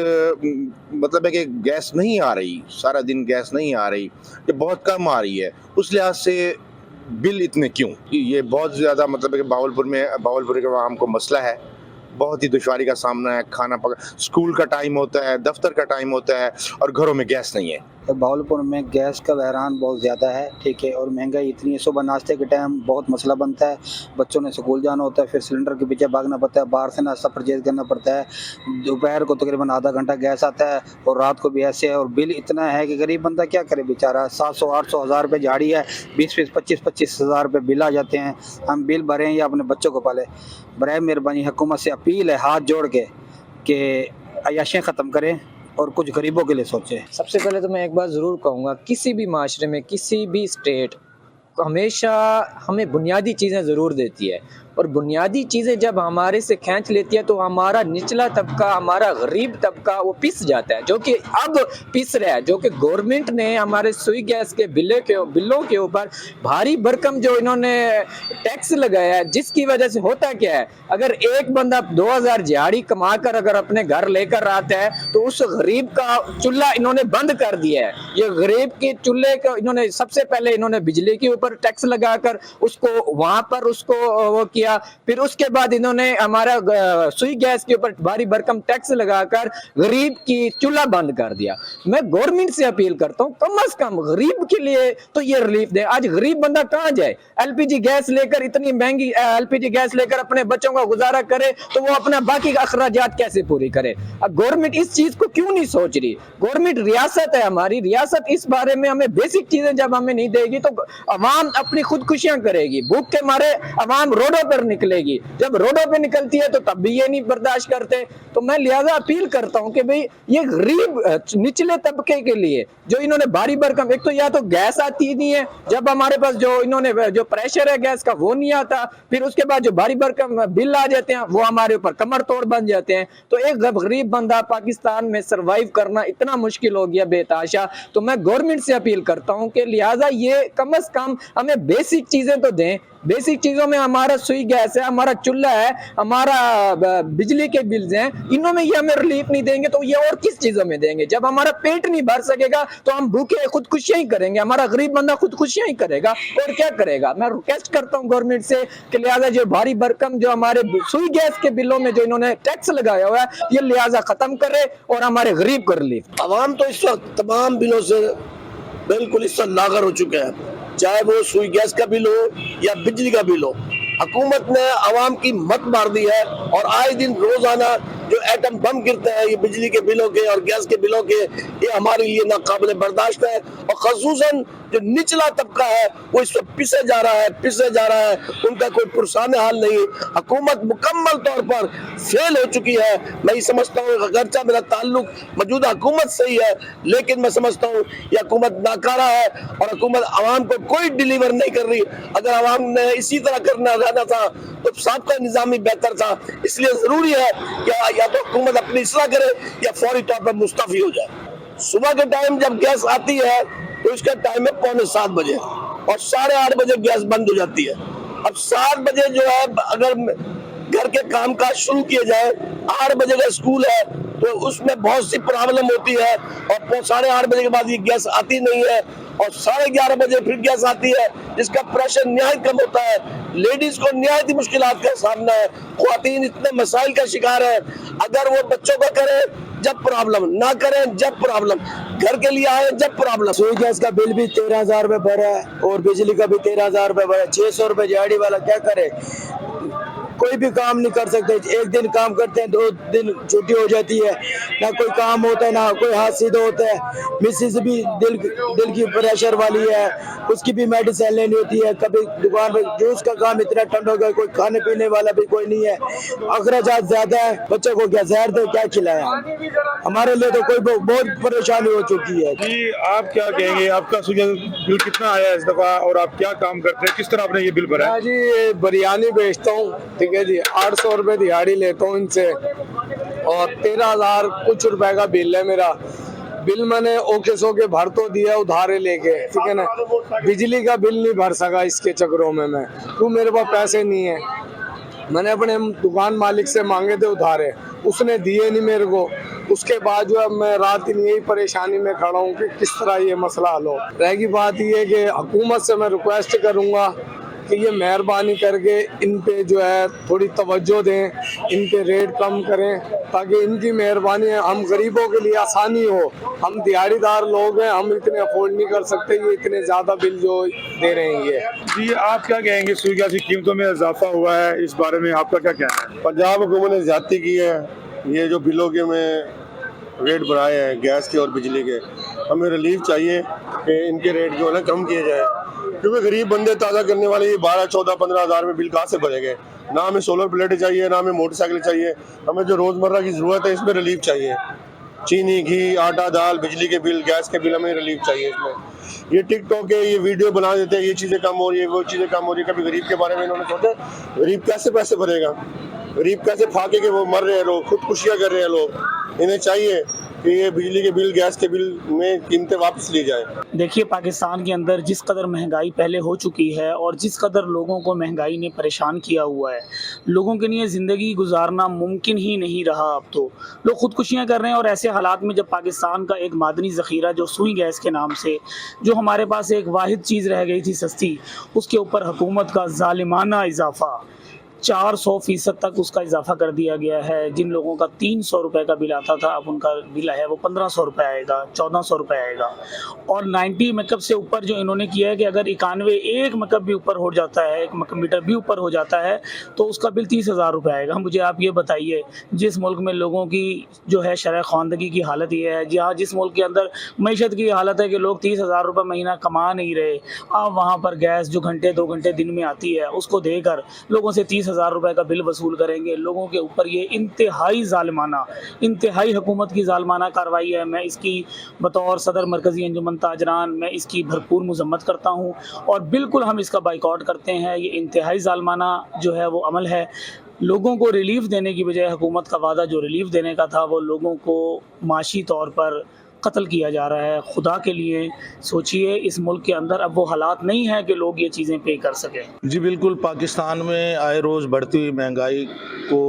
मतलब है कि गैस नहीं आ रही, सारा दिन गैस नहीं आ रही, जब बहुत कम आ रही है, उस लिहाज से बिल इतने क्यों? ये बहुत ज़्यादा मतलब है कि भावलपुर के आवाम को मसला है, बहुत ही दुश्वारी का सामना है। खाना पका, स्कूल का टाइम होता है, दफ्तर का टाइम होता है और घरों में गैस नहीं है। तो भावलपुर में गैस का बहरान बहुत ज़्यादा है, ठीक है, और महंगाई इतनी है। सुबह नाश्ते के टाइम बहुत मसला बनता है, बच्चों ने स्कूल जाना होता है, फिर सिलेंडर के पीछे भागना पड़ता है, बाहर से नाश्ता परचेज करना पड़ता है। दोपहर को तकरीबन आधा घंटा गैस आता है और रात को भी ऐसे है। और बिल इतना है कि गरीब बंदा क्या करे बेचारा। 700, 800, 1000 रुपये झाड़ी है, 20, 25 हज़ार रुपये बिल आ जाते हैं। हम बिल भरें या अपने बच्चों को पालें। बराए मेहरबानी हुकूमत से अपील है हाथ जोड़ के कि अयाशियाँ ख़त्म करें और कुछ गरीबों के लिए सोचें। सबसे पहले तो मैं एक बात ज़रूर कहूँगा, किसी भी माशरे में किसी भी स्टेट हमेशा हमें बुनियादी चीज़ें ज़रूर देती है, और बुनियादी चीज़ें जब हमारे से खींच लेती है तो हमारा निचला तबका, हमारा गरीब तबका वो पिस जाता है, जो कि अब पिस रहा है। जो कि गवर्नमेंट ने हमारे सुई गैस के बिलों के ऊपर भारी भरकम जो इन्होंने टैक्स लगाया है, जिसकी वजह से होता क्या है, अगर एक बंदा 2000 दिहाड़ी कमा कर अगर अपने घर लेकर आता है तो उस गरीब का चूल्हा इन्होंने बंद कर दिया है। ये गरीब के चूल्हे का इन्होंने सबसे पहले इन्होंने बिजली के ऊपर टैक्स लगाकर उसको वहाँ पर उसको वो किया, फिर उसके बाद इन्होंने हमारा सुई गैस के ऊपर भारी भरकम टैक्स लगाकर गरीब की चूल्हा बंद कर दिया। मैं गवर्नमेंट से अपील करता हूँ कम से कम गरीब के लिए तो ये रिलीफ दे। आज गरीब बंदा कहाँ जाए? एलपीजी गैस लेकर, इतनी महंगी एलपीजी गैस लेकर अपने बच्चों का गुजारा करे तो वो अपना बाकी अखराजात कैसे पूरी करे? अब गवर्नमेंट इस चीज को क्यों नहीं सोच रही? गवर्नमेंट रियासत है हमारी, रियासत इस बारे में हमें बेसिक चीजें जब हमें नहीं देगी तो अवाम अपनी खुदकुशियां करेगी, भूख के मारे अवाम रोडों पर निकलेगी। जब रोडों पे निकलती है तो तब भी ये नहीं बर्दाश्त करते। तो मैं लिहाजा अपील करता हूँ कि भाई ये गरीब निचले तबके के लिए जो इन्होंने भारी भरकम, एक तो या तो गैस आती नहीं है, जब हमारे पास जो इन्होंने जो प्रेशर है गैस का वो नहीं आता, फिर उसके बाद जो भारी भरकम बिल आ जाते हैं वो हमारे ऊपर कमर तोड़ बन जाते हैं। तो एक गरीब बंदा पाकिस्तान में सर्वाइव करना इतना मुश्किल हो गया बेताशा। तो मैं गवर्नमेंट से अपील करता हूँ कि लिहाजा ये कम से कम हमें बेसिक चीजें तो दें। बेसिक चीजों में हमारा सुई गैस है, हमारा चूल्हा है, हमारा बिजली के बिल्स हैं, इनों में ये हमें रिलीफ नहीं देंगे तो ये और किस चीजों में देंगे? जब हमारा पेट नहीं भर सकेगा तो हम भूखे खुदकुशियां ही करेंगे, हमारा गरीब बंदा खुदकुशियां ही करेगा और क्या करेगा? मैं रिक्वेस्ट करता हूँ गवर्नमेंट से कि लिहाजा जो भारी भरकम जो हमारे सुई गैस के बिलों में जो इन्होंने टैक्स लगाया हुआ है ये लिहाजा खत्म करे और हमारे गरीब को रिलीफ। आवाम तो इस वक्त तमाम बिलों से बिल्कुल इस वक्त लागर हो चुके हैं, चाहे वो सुई गैस का बिल हो या बिजली का बिल हो। हुकूमत ने आवाम की मत मार दी है और आए दिन रोजाना जो एटम बम गिरते हैं ये बिजली के बिलों के और गैस के बिलों के, ये हमारे लिए नाकाबिल बर्दाश्त है। और खसूसन जो निचला तबका है वो इस वक्त पिसे जा रहा है, उनका कोई पुरसान हाल नहीं। हुकूमत मुकम्मल तौर पर फेल हो चुकी है। मैं ये समझता हूँ अगरचा मेरा ताल्लुक मौजूदा हुकूमत से ही है, लेकिन मैं समझता हूँ ये हुकूमत नाकारा है और हुकूमत आवाम को कोई डिलीवर नहीं कर रही। अगर आवाम ने इसी तरह रहना था तो साबका निज़ाम ही बेहतर था। इसलिए जरूरी है कि या तो हुकूमत अपनी इस्लाह करे या फौरी तौर पर मुस्तफी हो जाए। सुबह के टाइम जब गैस आती है तो इसका टाइम है 6:45 बजे और 8:30 बजे गैस बंद हो जाती है। अब 7 बजे जो है अगर घर के काम काज शुरू किए जाए, 8 बजे का स्कूल है तो उसमें बहुत सी प्रॉब्लम होती है और 8:30 बजे के बाद ये गैस आती नहीं है और 11:30 बजे फिर गैस आती है, जिसका प्रेशर निहायत कम होता है। लेडीज को निहायत ही मुश्किलात का सामना है, ख्वातीन इतने मसाइल का शिकार है। अगर वो बच्चों का करें जब प्रॉब्लम, ना करें जब प्रॉब्लम, घर के लिए आए जब प्रॉब्लम। सुई गैस का बिल भी 13,000 रुपये भरा है और बिजली का भी 13,000 रुपये भरा है। 600 रुपये दिहाड़ी वाला क्या करे? कोई भी काम नहीं कर सकते, एक दिन काम करते हैं 2 दिन छुट्टी हो जाती है, ना कोई काम होता है ना कोई हाथ सीधा होता है। मिसेस भी दिल की प्रेशर वाली है, उसकी भी मेडिसिन लेनी होती है। कभी दुकान पर जूस का काम इतना ठंड हो गया, कोई खाने पीने वाला भी कोई नहीं है, अखराजात ज्यादा है, बच्चे को क्या जहर दे क्या खिलाया। हमारे लिए तो कोई बहुत परेशानी हो चुकी है। जी आप क्या कहेंगे, आपका सूई गैस बिल कितना आया इस दफा और आप क्या काम करते हैं, किस तरह आपने ये बिल भरा? मैं जी बिरयानी बेचता हूँ, ठीक है जी, 800 रुपये दिहाड़ी लेता हूँ इनसे और 13,000 कुछ रुपए का बिल है मेरा। बिल मैंने ओके सोके भर तो दिया उधारे लेके, ठीक है ना। बिजली का बिल नहीं भर सका इसके चक्करों में मैं, क्यों मेरे पास पैसे नहीं है। मैंने अपने दुकान मालिक से मांगे थे उधारे, उसने दिए नहीं मेरे को। उसके बाद जो है मैं रात दिन यही परेशानी में खड़ा हूँ कि किस तरह ये मसला हल हो। रहेगी बात ये कि हुकूमत से मैं रिक्वेस्ट करूँगा कि ये मेहरबानी करके इन पे जो है थोड़ी तवज्जो दें, इन पे रेट कम करें, ताकि इनकी मेहरबानी हम गरीबों के लिए आसानी हो। हम दिहाड़ीदार लोग हैं, हम इतने अफोर्ड नहीं कर सकते ये इतने ज़्यादा बिल जो दे रहे हैं ये। जी आप क्या कहेंगे, सूई गैस की कीमतों में इजाफा हुआ है, इस बारे में आपका क्या कहना है? पंजाब हुकूमत ने ज्यादती की है, ये जो बिलों के में रेट बढ़ाए हैं गैस के और बिजली के, हमें रिलीफ चाहिए कि इनके रेट जो है ना कम किए जाए, क्योंकि गरीब बंदे ताज़ा करने वाले ये 12, 14, 15 हज़ार में बिल कहाँ से भरेंगे। ना हमें सोलर प्लेटें चाहिए, ना हमें मोटरसाइकिल चाहिए, हमें जो रोज़मर्रा की ज़रूरत है इसमें रिलीफ चाहिए। चीनी, घी, आटा, दाल, बिजली के बिल, गैस के बिल, हमें रिलीफ चाहिए इसमें। ये टिकटॉक के ये वीडियो बना देते हैं, ये चीज़ें कम हो रही है, वो चीज़ें कम हो रही है, कभी गरीब के बारे में इन्होंने सोचा गरीब कैसे पैसे भरेगा, गरीब कैसे फाके के वो मर रहे हैं लोग, खुदकुशियाँ कर रहे हैं लोग। इन्हें चाहिए कि ये बिजली के बिल, गैस के बिल में कीमतें वापस ली जाए। देखिए पाकिस्तान के अंदर जिस कदर महंगाई पहले हो चुकी है और जिस कदर लोगों को महंगाई ने परेशान किया हुआ है, लोगों के लिए ज़िंदगी गुजारना मुमकिन ही नहीं रहा। अब तो लोग खुदकुशियाँ कर रहे हैं और ऐसे हालात में जब पाकिस्तान का एक मादनी ज़ख़ीरा जो सुई गैस के नाम से जो हमारे पास एक वाहिद चीज़ रह गई थी सस्ती, उसके ऊपर हुकूमत का ज़ालिमाना इजाफ़ा 400% तक उसका इजाफा कर दिया गया है। जिन लोगों का 300 रुपये का बिल आता था, अब उनका बिल है वो 1500 रुपये आएगा, 1400 रुपये आएगा। और 90 मेकअप से ऊपर जो इन्होंने किया है कि अगर 91 एक मेकअप भी ऊपर हो जाता है, एक मीटर भी ऊपर हो जाता है तो उसका बिल 30,000 रुपये आएगा। मुझे आप ये बताइए, जिस मुल्क में लोगों की जो है शरह ख़वानदगी की हालत ये है, जहाँ जिस मुल्क के अंदर मईशत की हालत है कि लोग 30,000 रुपये महीना कमा नहीं रहे, आप वहाँ पर गैस जो घंटे 2 घंटे दिन में आती है उसको देकर लोगों से 30,000 रुपए का बिल वसूल करेंगे। लोगों के ऊपर ये इंतहाई ज़ालिमाना, इंतहाई हुकूमत की ज़ालिमाना कार्रवाई है। मैं इसकी बतौर सदर मरकज़ी अंजुमन ताजरान मैं इसकी भरपूर मज़म्मत करता हूँ और बिल्कुल हम इसका बाइकआउट करते हैं। ये इंतहाई ज़ालिमाना जो है वो अमल है। लोगों को रिलीफ देने की बजाय हुकूमत का वादा जो रिलीफ देने का था वो लोगों को माशी तौर पर कत्ल किया जा रहा है। खुदा के लिए सोचिए, इस मुल्क के अंदर अब वो हालात नहीं है कि लोग ये चीज़ें पे कर सकें। जी बिल्कुल, पाकिस्तान में आए रोज़ बढ़ती हुई महंगाई को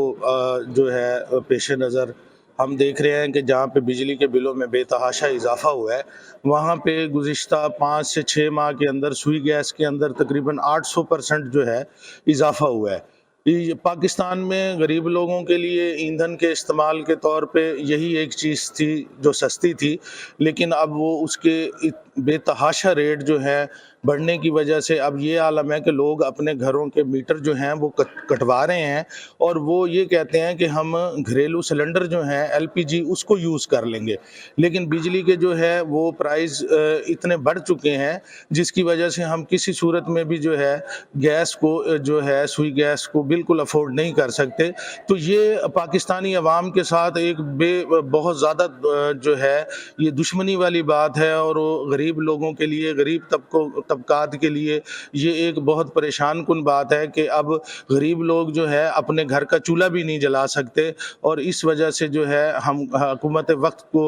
जो है पेश नज़र हम देख रहे हैं कि जहाँ पे बिजली के बिलों में बेतहाशा इजाफा हुआ है, वहाँ पे गुज़िश्ता 5 से 6 माह के अंदर सुई गैस के अंदर तकरीबन 800% जो है इजाफा हुआ है। पाकिस्तान में गरीब लोगों के लिए ईंधन के इस्तेमाल के तौर पे यही एक चीज़ थी जो सस्ती थी, लेकिन अब वो उसके बेतहाशा रेट जो है बढ़ने की वजह से अब ये आलम है कि लोग अपने घरों के मीटर जो हैं वो कटवा रहे हैं और वो ये कहते हैं कि हम घरेलू सिलेंडर जो हैं LPG उसको यूज़ कर लेंगे, लेकिन बिजली के जो है वो प्राइस इतने बढ़ चुके हैं जिसकी वजह से हम किसी सूरत में भी जो है गैस को जो है सुई गैस को बिल्कुल अफोर्ड नहीं कर सकते। तो ये पाकिस्तानी अवाम के साथ एक बहुत ज़्यादा जो है ये दुश्मनी वाली बात है और गरीब लोगों के लिए, गरीब तबकात के लिए ये एक बहुत परेशान कुन बात है कि अब गरीब लोग जो है अपने घर का चूल्हा भी नहीं जला सकते। और इस वजह से जो है हम हुकूमत वक्त को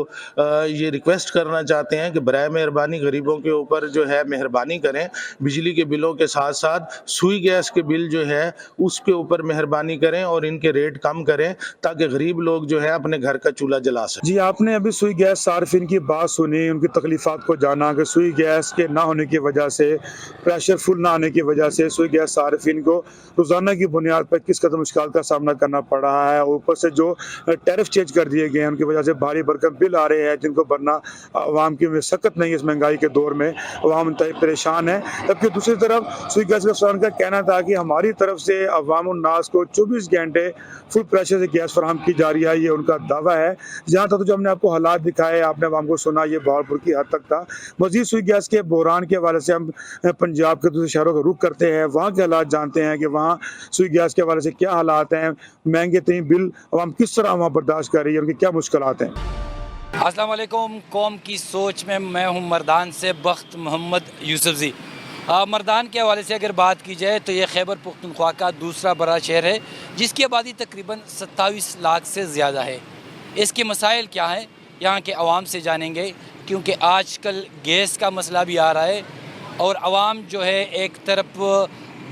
ये रिक्वेस्ट करना चाहते हैं कि बराए मेहरबानी गरीबों के ऊपर जो है मेहरबानी करें, बिजली के बिलों के साथ साथ सुई गैस के बिल जो है उसके ऊपर मेहरबानी करें और इनके रेट कम करें ताकि गरीब लोग जो है अपने घर का चूल्हा जला सकें। जी आपने अभी सुई गैस सार्फिन की बात सुनी, उनकी तकलीफ़ात को जाना। करना कि सुई गैस के ना होने की वजह से, प्रेशर फुल ना आने की वजह से सुई गैस सार्फिन को रोज़ाना की बुनियाद पर किस कदर मुश्किल का सामना करना पड़ रहा है। ऊपर से जो टैरिफ चेंज कर दिए गए हैं उनकी वजह से भारी भरकम बिल आ रहे हैं जिनको भरना आवाम की में सकत नहीं। इस महंगाई के दौर में आवाम इंतहाई परेशान है। जबकि दूसरी तरफ सुई गैस के अफसरान का कहना था कि हमारी तरफ से अवाम उन्नास को 24 घंटे फुल प्रेशर से गैस फराहम की जा रही है, ये उनका दावा है। जहाँ तक तो जो हमने आपको हालात दिखाए, आपने आवाम को सुना, ये बहावलपुर की हद तक था। मजीद सुई गैस के बहरान के हवाले से हम पंजाब के दूसरे शहरों का रुख करते हैं, वहाँ के हालात जानते हैं कि वहाँ सुई गैस के हवाले से क्या हालात हैं, महंगे तरीन बिल आवाम किस तरह वहाँ बर्दाश्त कर रही है, उनकी क्या मुश्किलात हैं। अस्सलाम वालेकुम। कौम की सोच में मैं हूँ मर्दान से बख्त मोहम्मद यूसुफजी। मर्दान के हवाले से अगर बात की जाए तो ये खैबर पख्तूनख्वा का दूसरा बड़ा शहर है जिसकी आबादी तकरीबन 27 लाख से ज़्यादा है। इसके मसाइल क्या हैं यहाँ के अवाम से जानेंगे, क्योंकि आजकल गैस का मसला भी आ रहा है और अवाम जो है एक तरफ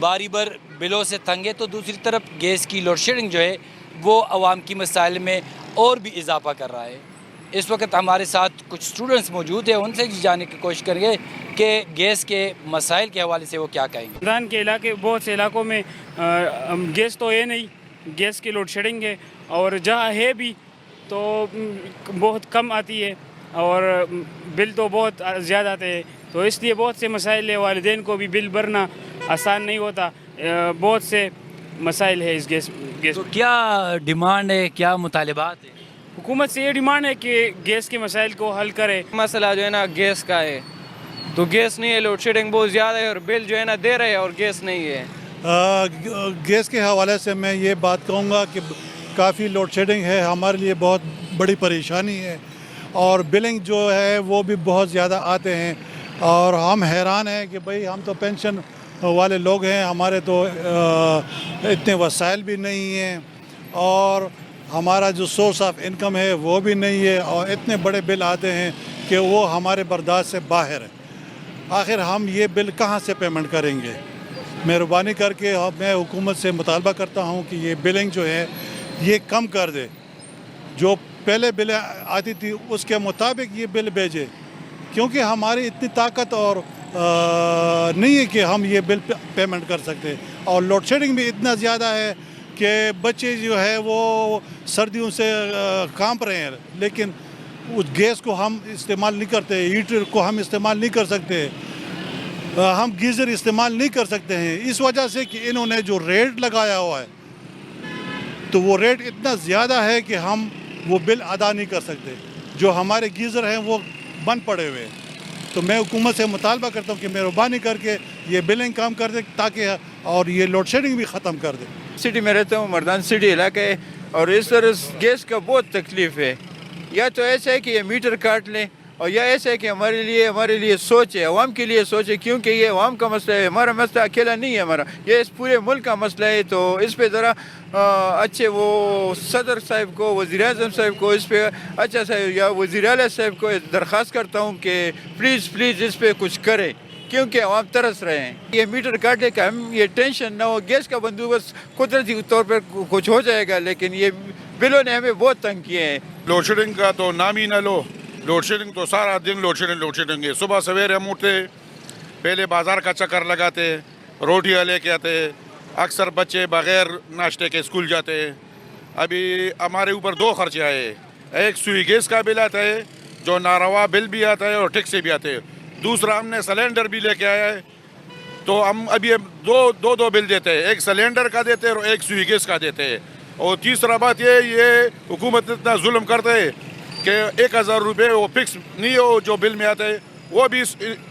बारी बार बिलों से तंग है तो दूसरी तरफ गैस की लोड शेडिंग जो है वो अवाम की मसाइल में और भी इजाफा कर रहा है। इस वक्त हमारे साथ कुछ स्टूडेंट्स मौजूद हैं, उनसे जानने की कोशिश करेंगे कि गैस के मसाइल के हवाले से वो क्या कहेंगे। मर्दान के इलाके बहुत से इलाकों में गैस तो है नहीं, गैस की लोड शेडिंग है और जहाँ है भी तो बहुत कम आती है और बिल तो बहुत ज़्यादा आते हैं, तो इसलिए बहुत से मसाइल है। वालिदैन को भी बिल भरना आसान नहीं होता, बहुत से मसाइल है इस गैस तो क्या डिमांड है, क्या मुतालिबात है? हुकूमत से ये डिमांड है कि गैस के मसाइल को हल करे। मसला जो है ना गैस का है, तो गैस नहीं है, लोड शेडिंग बहुत ज़्यादा है और बिल जो है ना दे रहे हैं और गैस नहीं है। गैस के हवाले से मैं ये बात कहूँगा कि काफ़ी लोड शेडिंग है, हमारे लिए बहुत बड़ी परेशानी है और बिलिंग जो है वो भी बहुत ज़्यादा आते हैं और हम हैरान हैं कि भाई हम तो पेंशन वाले लोग हैं, हमारे तो इतने वसाइल भी नहीं हैं और हमारा जो सोर्स ऑफ इनकम है वो भी नहीं है और इतने बड़े बिल आते हैं कि वो हमारे बर्दाश्त से बाहर है। आखिर हम ये बिल कहाँ से पेमेंट करेंगे? मेहरबानी करके मैं हुकूमत से मुतालबा करता हूँ कि ये बिलिंग जो है ये कम कर दे, जो पहले बिल आती थी उसके मुताबिक ये बिल भेजे, क्योंकि हमारी इतनी ताकत और नहीं है कि हम ये बिल पेमेंट कर सकते। और लोड शेडिंग भी इतना ज़्यादा है कि बच्चे जो है वो सर्दियों से कांप रहे हैं, लेकिन उस गैस को हम इस्तेमाल नहीं करते, हीटर को हम इस्तेमाल नहीं कर सकते, हम गीज़र इस्तेमाल नहीं कर सकते हैं, इस वजह से कि इन्होंने जो रेट लगाया हुआ है तो वो रेट इतना ज़्यादा है कि हम वो बिल अदा नहीं कर सकते। जो हमारे गीज़र हैं वो बंद पड़े हुए हैं। तो मैं हुकूमत से मुतालबा करता हूँ कि मेहरबानी करके ये बिलिंग कम कर दे ताकि और ये लोड शेडिंग भी ख़त्म कर दे। सिटी में रहता हूँ, मर्दान सिटी इलाका है और इस तरह गैस का बहुत तकलीफ़ है। या तो ऐसा है कि ये मीटर काट लें और या ऐसा है कि हमारे लिए सोच है, अवाम के लिए सोच है, क्योंकि ये अवाम का मसला है, हमारा मसला अकेला नहीं है, हमारा ये इस पूरे मुल्क का मसला है। तो इस पे ज़रा अच्छे वो सदर साहब को, वज़ीर-ए-आज़म साहब को इस पे अच्छा साहब या वज़ीर-ए-आला साहब को दरख्वास्त करता हूँ कि प्लीज़ इस पे कुछ करें, क्योंकि अवाम तरस रहे हैं। ये मीटर काटने का हम ये टेंशन ना हो, गैस का बंदोबस्त कुदरती तौर पर कुछ हो जाएगा, लेकिन ये बिलों ने हमें बहुत तंग किए हैं। लोड शेडिंग का तो नाम ही ना लो, लोड शेडिंग तो सारा दिन लोड शेडिंग है। सुबह सवेरे हम उठते, पहले बाज़ार का चक्कर लगाते, रोटियाँ लेके आते, अक्सर बच्चे बग़ैर नाश्ते के स्कूल जाते। अभी हमारे ऊपर दो खर्चे आए, एक सुई गैस का बिल आता है जो नारवा बिल भी आता है और टैक्स से भी आते हैं, दूसरा हमने सिलेंडर भी लेके आया है तो हम अभी दो बिल देते हैं, एक सिलेंडर का देते हैं और एक सुई गैस का देते हैं। और तीसरा बात ये हुकूमत इतना जुल्म करते है कि 1000 रुपये वो फिक्स नहीं हो जो बिल में आता है वो भी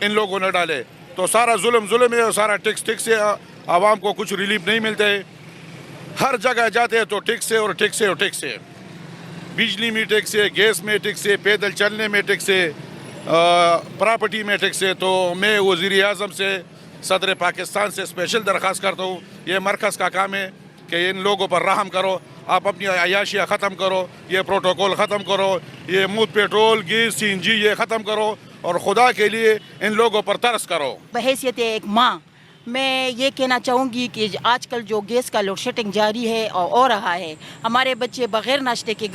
इन लोगों ने डाले, तो सारा जुल्म है और सारा टैक्स से आवाम को कुछ रिलीफ नहीं मिलते है। हर जगह जाते हैं तो टैक्स है, बिजली में टैक्स है, गैस में टैक्स है, पैदल चलने में टैक्स है, प्रॉपर्टी में टैक्स है। तो मैं वज़ीर-ए-आज़म से, सदर पाकिस्तान से स्पेशल दरख्वास्त करता हूँ, ये मरकज़ का काम है कि इन लोगों पर रहम करो, आप अपनी अयाशियाँ ख़त्म करो, ये प्रोटोकॉल ख़त्म करो, ये मुफ्त पेट्रोल गैस CNG ये ख़त्म करो और ख़ुदा के लिए इन लोगों पर तरस करो। बहैसियत एक माँ मैं ये कहना चाहूँगी कि आजकल जो गैस का लोड शेडिंग जारी है और हो रहा है, हमारे बच्चे बग़ैर नाश्ते के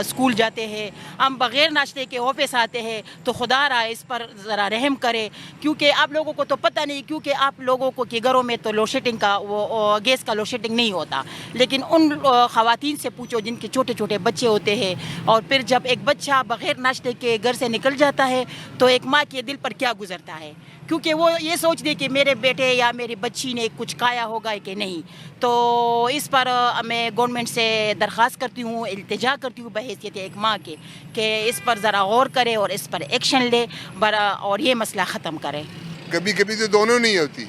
स्कूल जाते हैं, हम बग़ैर नाश्ते के ऑफिस आते हैं, तो खुदा रहा इस पर ज़रा रहम करे, क्योंकि आप लोगों को तो पता नहीं, क्योंकि आप लोगों को के घरों में तो लोड शेडिंग का वो गैस का लोड शेडिंग नहीं होता, लेकिन उन ख़वातीन से पूछो जिनके छोटे छोटे बच्चे होते हैं, और फिर जब एक बच्चा बग़ैर नाश्ते के घर से निकल जाता है तो एक माँ के दिल पर क्या गुजरता है, क्योंकि वो ये सोच दे कि मेरे बेटे या मेरी बच्ची ने कुछ खाया होगा कि नहीं। तो इस पर मैं गवर्नमेंट से दरख्वास्त करती हूँ, इल्तिजा करती हूँ बहैसियत एक माँ के, कि इस पर ज़रा गौर करे और इस पर एक्शन ले और ये मसला ख़त्म करे। कभी कभी तो दोनों नहीं होती।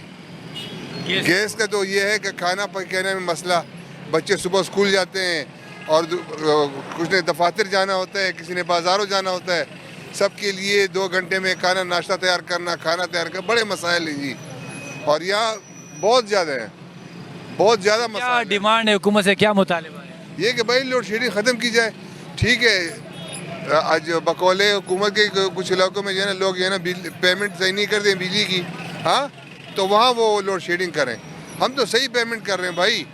गैस का तो ये है कि खाना पकाने में मसला, बच्चे सुबह स्कूल जाते हैं और कुछ ने दफातर जाना होता है, किसी ने बाज़ारों जाना होता है, सबके लिए 2 घंटे में खाना नाश्ता तैयार करना, खाना तैयार करना, बड़े मसाइल हैं जी। और यहाँ बहुत ज़्यादा है, बहुत ज़्यादा मसाइल। क्या डिमांड है हुकूमत से, क्या मुतालिबा है? ये कि भाई लोड शेडिंग ख़त्म की जाए। ठीक है, आज बकौले हुकूमत के कुछ इलाकों में जो है ना लोग जो है ना पेमेंट सही नहीं करते बिजली की, हाँ, तो वहाँ वो लोड शेडिंग करें। हम तो सही पेमेंट कर रहे हैं भाई,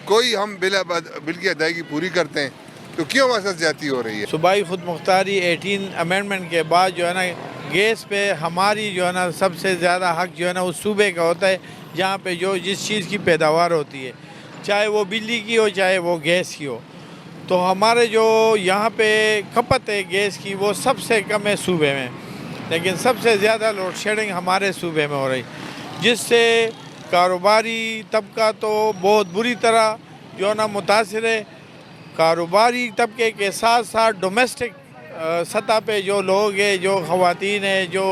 कोई हम बिल की अदायगी पूरी करते हैं, तो क्यों हमारे साथ ज्यादती हो रही है? सूबाई खुद मुख्तारी 18 अमेंडमेंट के बाद जो है ना गैस पे हमारी जो है ना सबसे ज़्यादा हक जो है ना उस सूबे का होता है जहाँ पे जो जिस चीज़ की पैदावार होती है, चाहे वो बिजली की हो चाहे वो गैस की हो। तो हमारे जो यहाँ पे खपत है गैस की वो सबसे कम है सूबे में, लेकिन सबसे ज़्यादा लोड शेडिंग हमारे सूबे में हो रही, जिससे कारोबारी तबका तो बहुत बुरी तरह जो है ना मुतासिर है। कारोबारी तबके के साथ साथ डोमेस्टिक सतह पे जो लोग हैं, जो ख़वातीन हैं, जो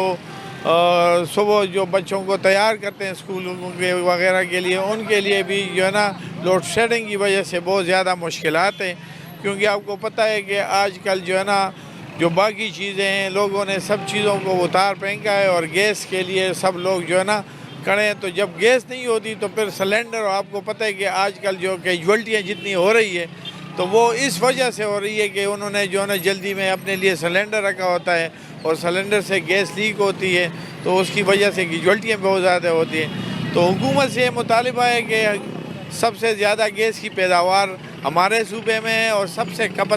सुबह जो बच्चों को तैयार करते हैं स्कूल के वगैरह के लिए, उनके लिए भी जो है ना लोड शेडिंग की वजह से बहुत ज़्यादा मुश्किलात हैं। क्योंकि आपको पता है कि आजकल जो है ना जो बाकी चीज़ें हैं, लोगों ने सब चीज़ों को उतार फेंका है और गैस के लिए सब लोग जो है ना खड़े हैं। तो जब गैस नहीं होती तो फिर सिलेंडर, आपको पता है कि आजकल जो कैजुअल्टियाँ जितनी हो रही है तो वो इस वजह से हो रही है कि उन्होंने जो है ना जल्दी में अपने लिए सिलेंडर रखा होता है और सिलेंडर से गैस लीक होती है, तो उसकी वजह से कैजुअल्टियाँ बहुत ज़्यादा होती हैं। तो हुकूमत से मुतालिबा है कि सबसे ज़्यादा गैस की पैदावार हमारे सूबे में है और सबसे कम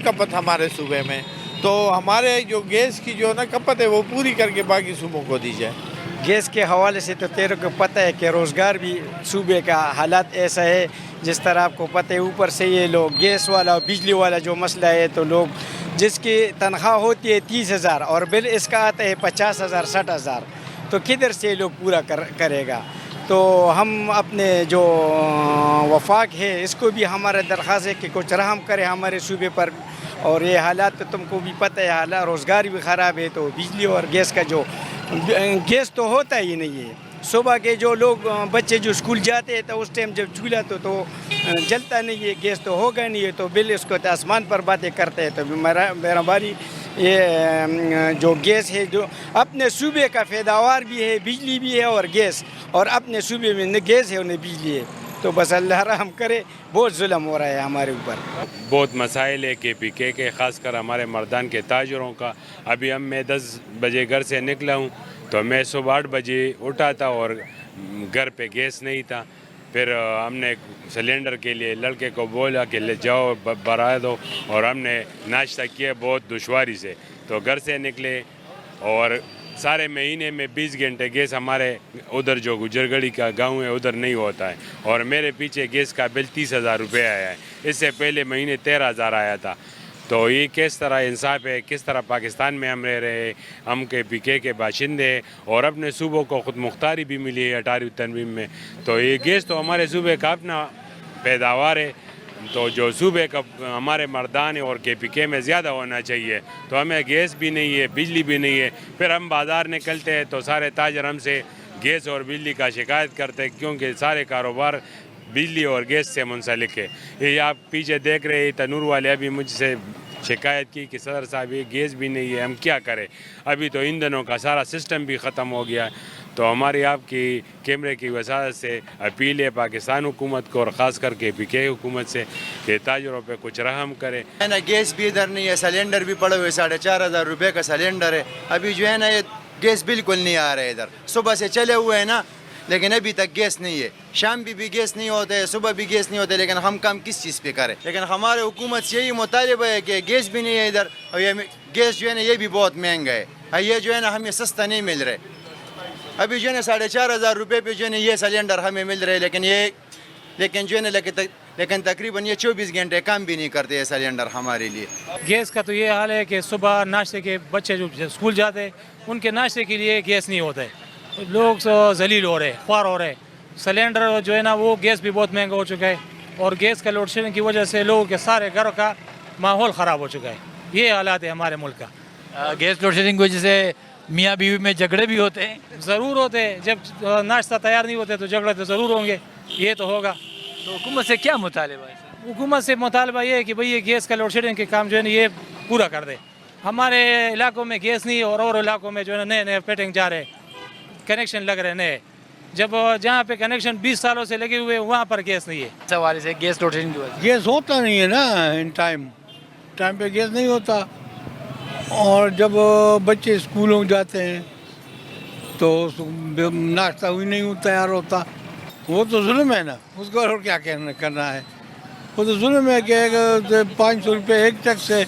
खपत हमारे सूबे में। तो हमारे जो गैस की जो ना खपत है वो पूरी करके बाकी सूबों को दी जाए। गैस के हवाले से तो तेरे को पता है कि रोज़गार भी सूबे का हालात ऐसा है, जिस तरह आपको पता है ऊपर से ये लोग गैस वाला और बिजली वाला जो मसला है, तो लोग जिसकी तनख्वाह होती है 30,000 और बिल इसका आता है 50,000 60,000, तो किधर से लोग पूरा करेगा। तो हम अपने जो वफाक है इसको भी हमारा दरख्वास्त है कि कुछ रहम करे हमारे सूबे पर। और ये हालात तो तुमको भी पता है, हालात रोज़गार भी ख़राब है, तो बिजली और गैस का जो गैस तो होता ही नहीं है। सुबह के जो लोग बच्चे जो स्कूल जाते हैं तो उस टाइम जब चूल्हा तो जलता नहीं है, गैस तो होगा नहीं है, तो बिल इसको तो आसमान पर बातें करते हैं। तो मेरा भारी ये जो गैस है, जो अपने सूबे का पैदावार भी है, बिजली भी है और गैस, और अपने सूबे में न गैस है और न बिजली है, तो बस अल्लाह रहम करे, बहुत जुल्म हो रहा है हमारे ऊपर। बहुत मसाइल है KPK के, ख़ासकर हमारे मर्दान के ताजरों का। अभी मैं 10 बजे घर से निकला हूँ, तो मैं सुबह 8 बजे उठा था और घर पे गैस नहीं था। फिर हमने सिलेंडर के लिए लड़के को बोला कि ले जाओ भरा दो, और हमने नाश्ता किया बहुत दुश्वारी से। तो घर से निकले और सारे महीने में 20 घंटे गैस हमारे उधर जो गुजरगढ़ी का गांव है उधर नहीं होता है, और मेरे पीछे गैस का बिल 30,000 रुपये आया है। इससे पहले महीने 13,000 आया था। तो ये किस तरह इंसाफ है, किस तरह पाकिस्तान में हम रह रहे हैं, हम KPK के बाशिंदे हैं और अपने सूबों को खुद मुख्तारी भी मिली है 18वीं तरमीम में। तो ये गैस तो हमारे सूबे का अपना पैदावार है, तो जो सूबे का हमारे मर्दान है और KPK में ज़्यादा होना चाहिए। तो हमें गैस भी नहीं है, बिजली भी नहीं है, फिर हम बाज़ार निकलते हैं तो सारे ताजर हमसे गैस और बिजली का शिकायत करते हैं, क्योंकि सारे कारोबार बिजली और गैस से मुंसलिक है। ये आप पीछे देख रहे हैं, तनूर वाले अभी मुझसे शिकायत की कि सदर साहब ये गैस भी नहीं है, हम क्या करें। अभी तो ईंधनों का सारा सिस्टम भी ख़त्म हो गया है। तो हमारी आपकी कैमरे की वसात से अपील है पाकिस्तान हुकूमत को और ख़ास कर KPK हुकूमत से कि ताजरों पे कुछ रहम करे। है ना, गैस भी इधर नहीं है, सिलेंडर भी पड़े हुए 4,500 रुपये का सिलेंडर है। अभी जो है ना ये गैस बिल्कुल नहीं आ रहा है इधर। सुबह से चले हुए हैं ना, لیکن ابھی تک گیس نہیں ہے. شام بھی گیس نہیں ہوتا ہے, صبح بھی گیس نہیں ہوتا ہے, لیکن ہم کام کس چیز پہ کریں؟ لیکن ہمارے حکومت سے یہی مطالبہ ہے کہ گیس بھی نہیں ہے ادھر, اور یہ گیس جو ہے نا یہ بھی بہت مہنگا ہے, یہ جو ہے نا ہمیں سستا نہیں مل رہا ہے. ابھی جو ہے نا 4,500 روپے پہ جو ہے نا یہ سلینڈر ہمیں مل رہے ہیں, لیکن جو ہے نا لیکن تقریباً یہ 24 گھنٹے کام بھی نہیں کرتے یہ سلینڈر ہمارے لیے. گیس کا تو یہ حال ہے کہ صبح ناشتے کے بچے جو اسکول جاتے ہیں ان کے ناشتے کے لیے گیس نہیں ہوتا ہے, لوگ ذلیل ہو رہے, خوار ہو رہے. سلینڈر جو ہے نا وہ گیس بھی بہت مہنگا ہو چکا ہے, اور گیس کا لوڈ شیڈنگ کی وجہ سے لوگوں کے سارے گھروں کا ماحول خراب ہو چکا ہے. یہ حالات ہے ہمارے ملک کا. گیس لوڈ شیڈنگ کی وجہ سے میاں بیوی میں جھگڑے بھی ہوتے ہیں. ضرور ہوتے ہیں, جب ناشتہ تیار نہیں ہوتے تو جھگڑے تو ضرور ہوں گے, یہ تو ہوگا. تو حکومت سے کیا مطالبہ ہے؟ حکومت سے مطالبہ یہ ہے کہ بھئی یہ گیس کا لوڈ شیڈنگ کے کام جو ہے نا یہ پورا کر دے. ہمارے علاقوں میں گیس نہیں, اور علاقوں میں جو ہے نا نئے فٹنگ جا رہے, کنیکشن لگ رہے نئے, جب جہاں پہ کنیکشن 20 سالوں سے لگے ہوئے وہاں پر گیس نہیں ہے. اس حوالے سے گیس لوڈ شیڈنگ کی وجہ سے گیس ہوتا نہیں ہے نا ان ٹائم پہ گیس نہیں ہوتا, اور جب بچے اسکولوں جاتے ہیں تو ناشتہ ہوئی نہیں تیار ہوتا. وہ تو ظلم ہے نا, اس کو اور کیا کرنا ہے. وہ تو ظلم ہے کہ 500 روپے ایک ٹیکس ہے,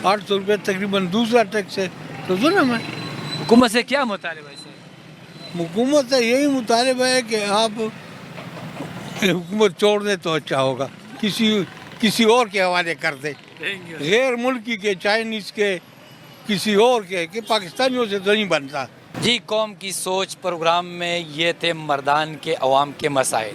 800 روپے تقریباً دوسرا ٹیکس ہے, تو ظلم ہے. حکومت سے کیا مطالبہ ہے؟ حکومت سے یہی مطالبہ ہے کہ آپ حکومت چھوڑ دیں تو اچھا ہوگا, کسی اور کے حوالے کر دیں, غیر ملکی کے, چائنیز کے, کسی اور کے, کہ پاکستانیوں سے تو نہیں بنتا. جی, قوم کی سوچ پروگرام میں یہ تھے مردان کے عوام کے مسائل.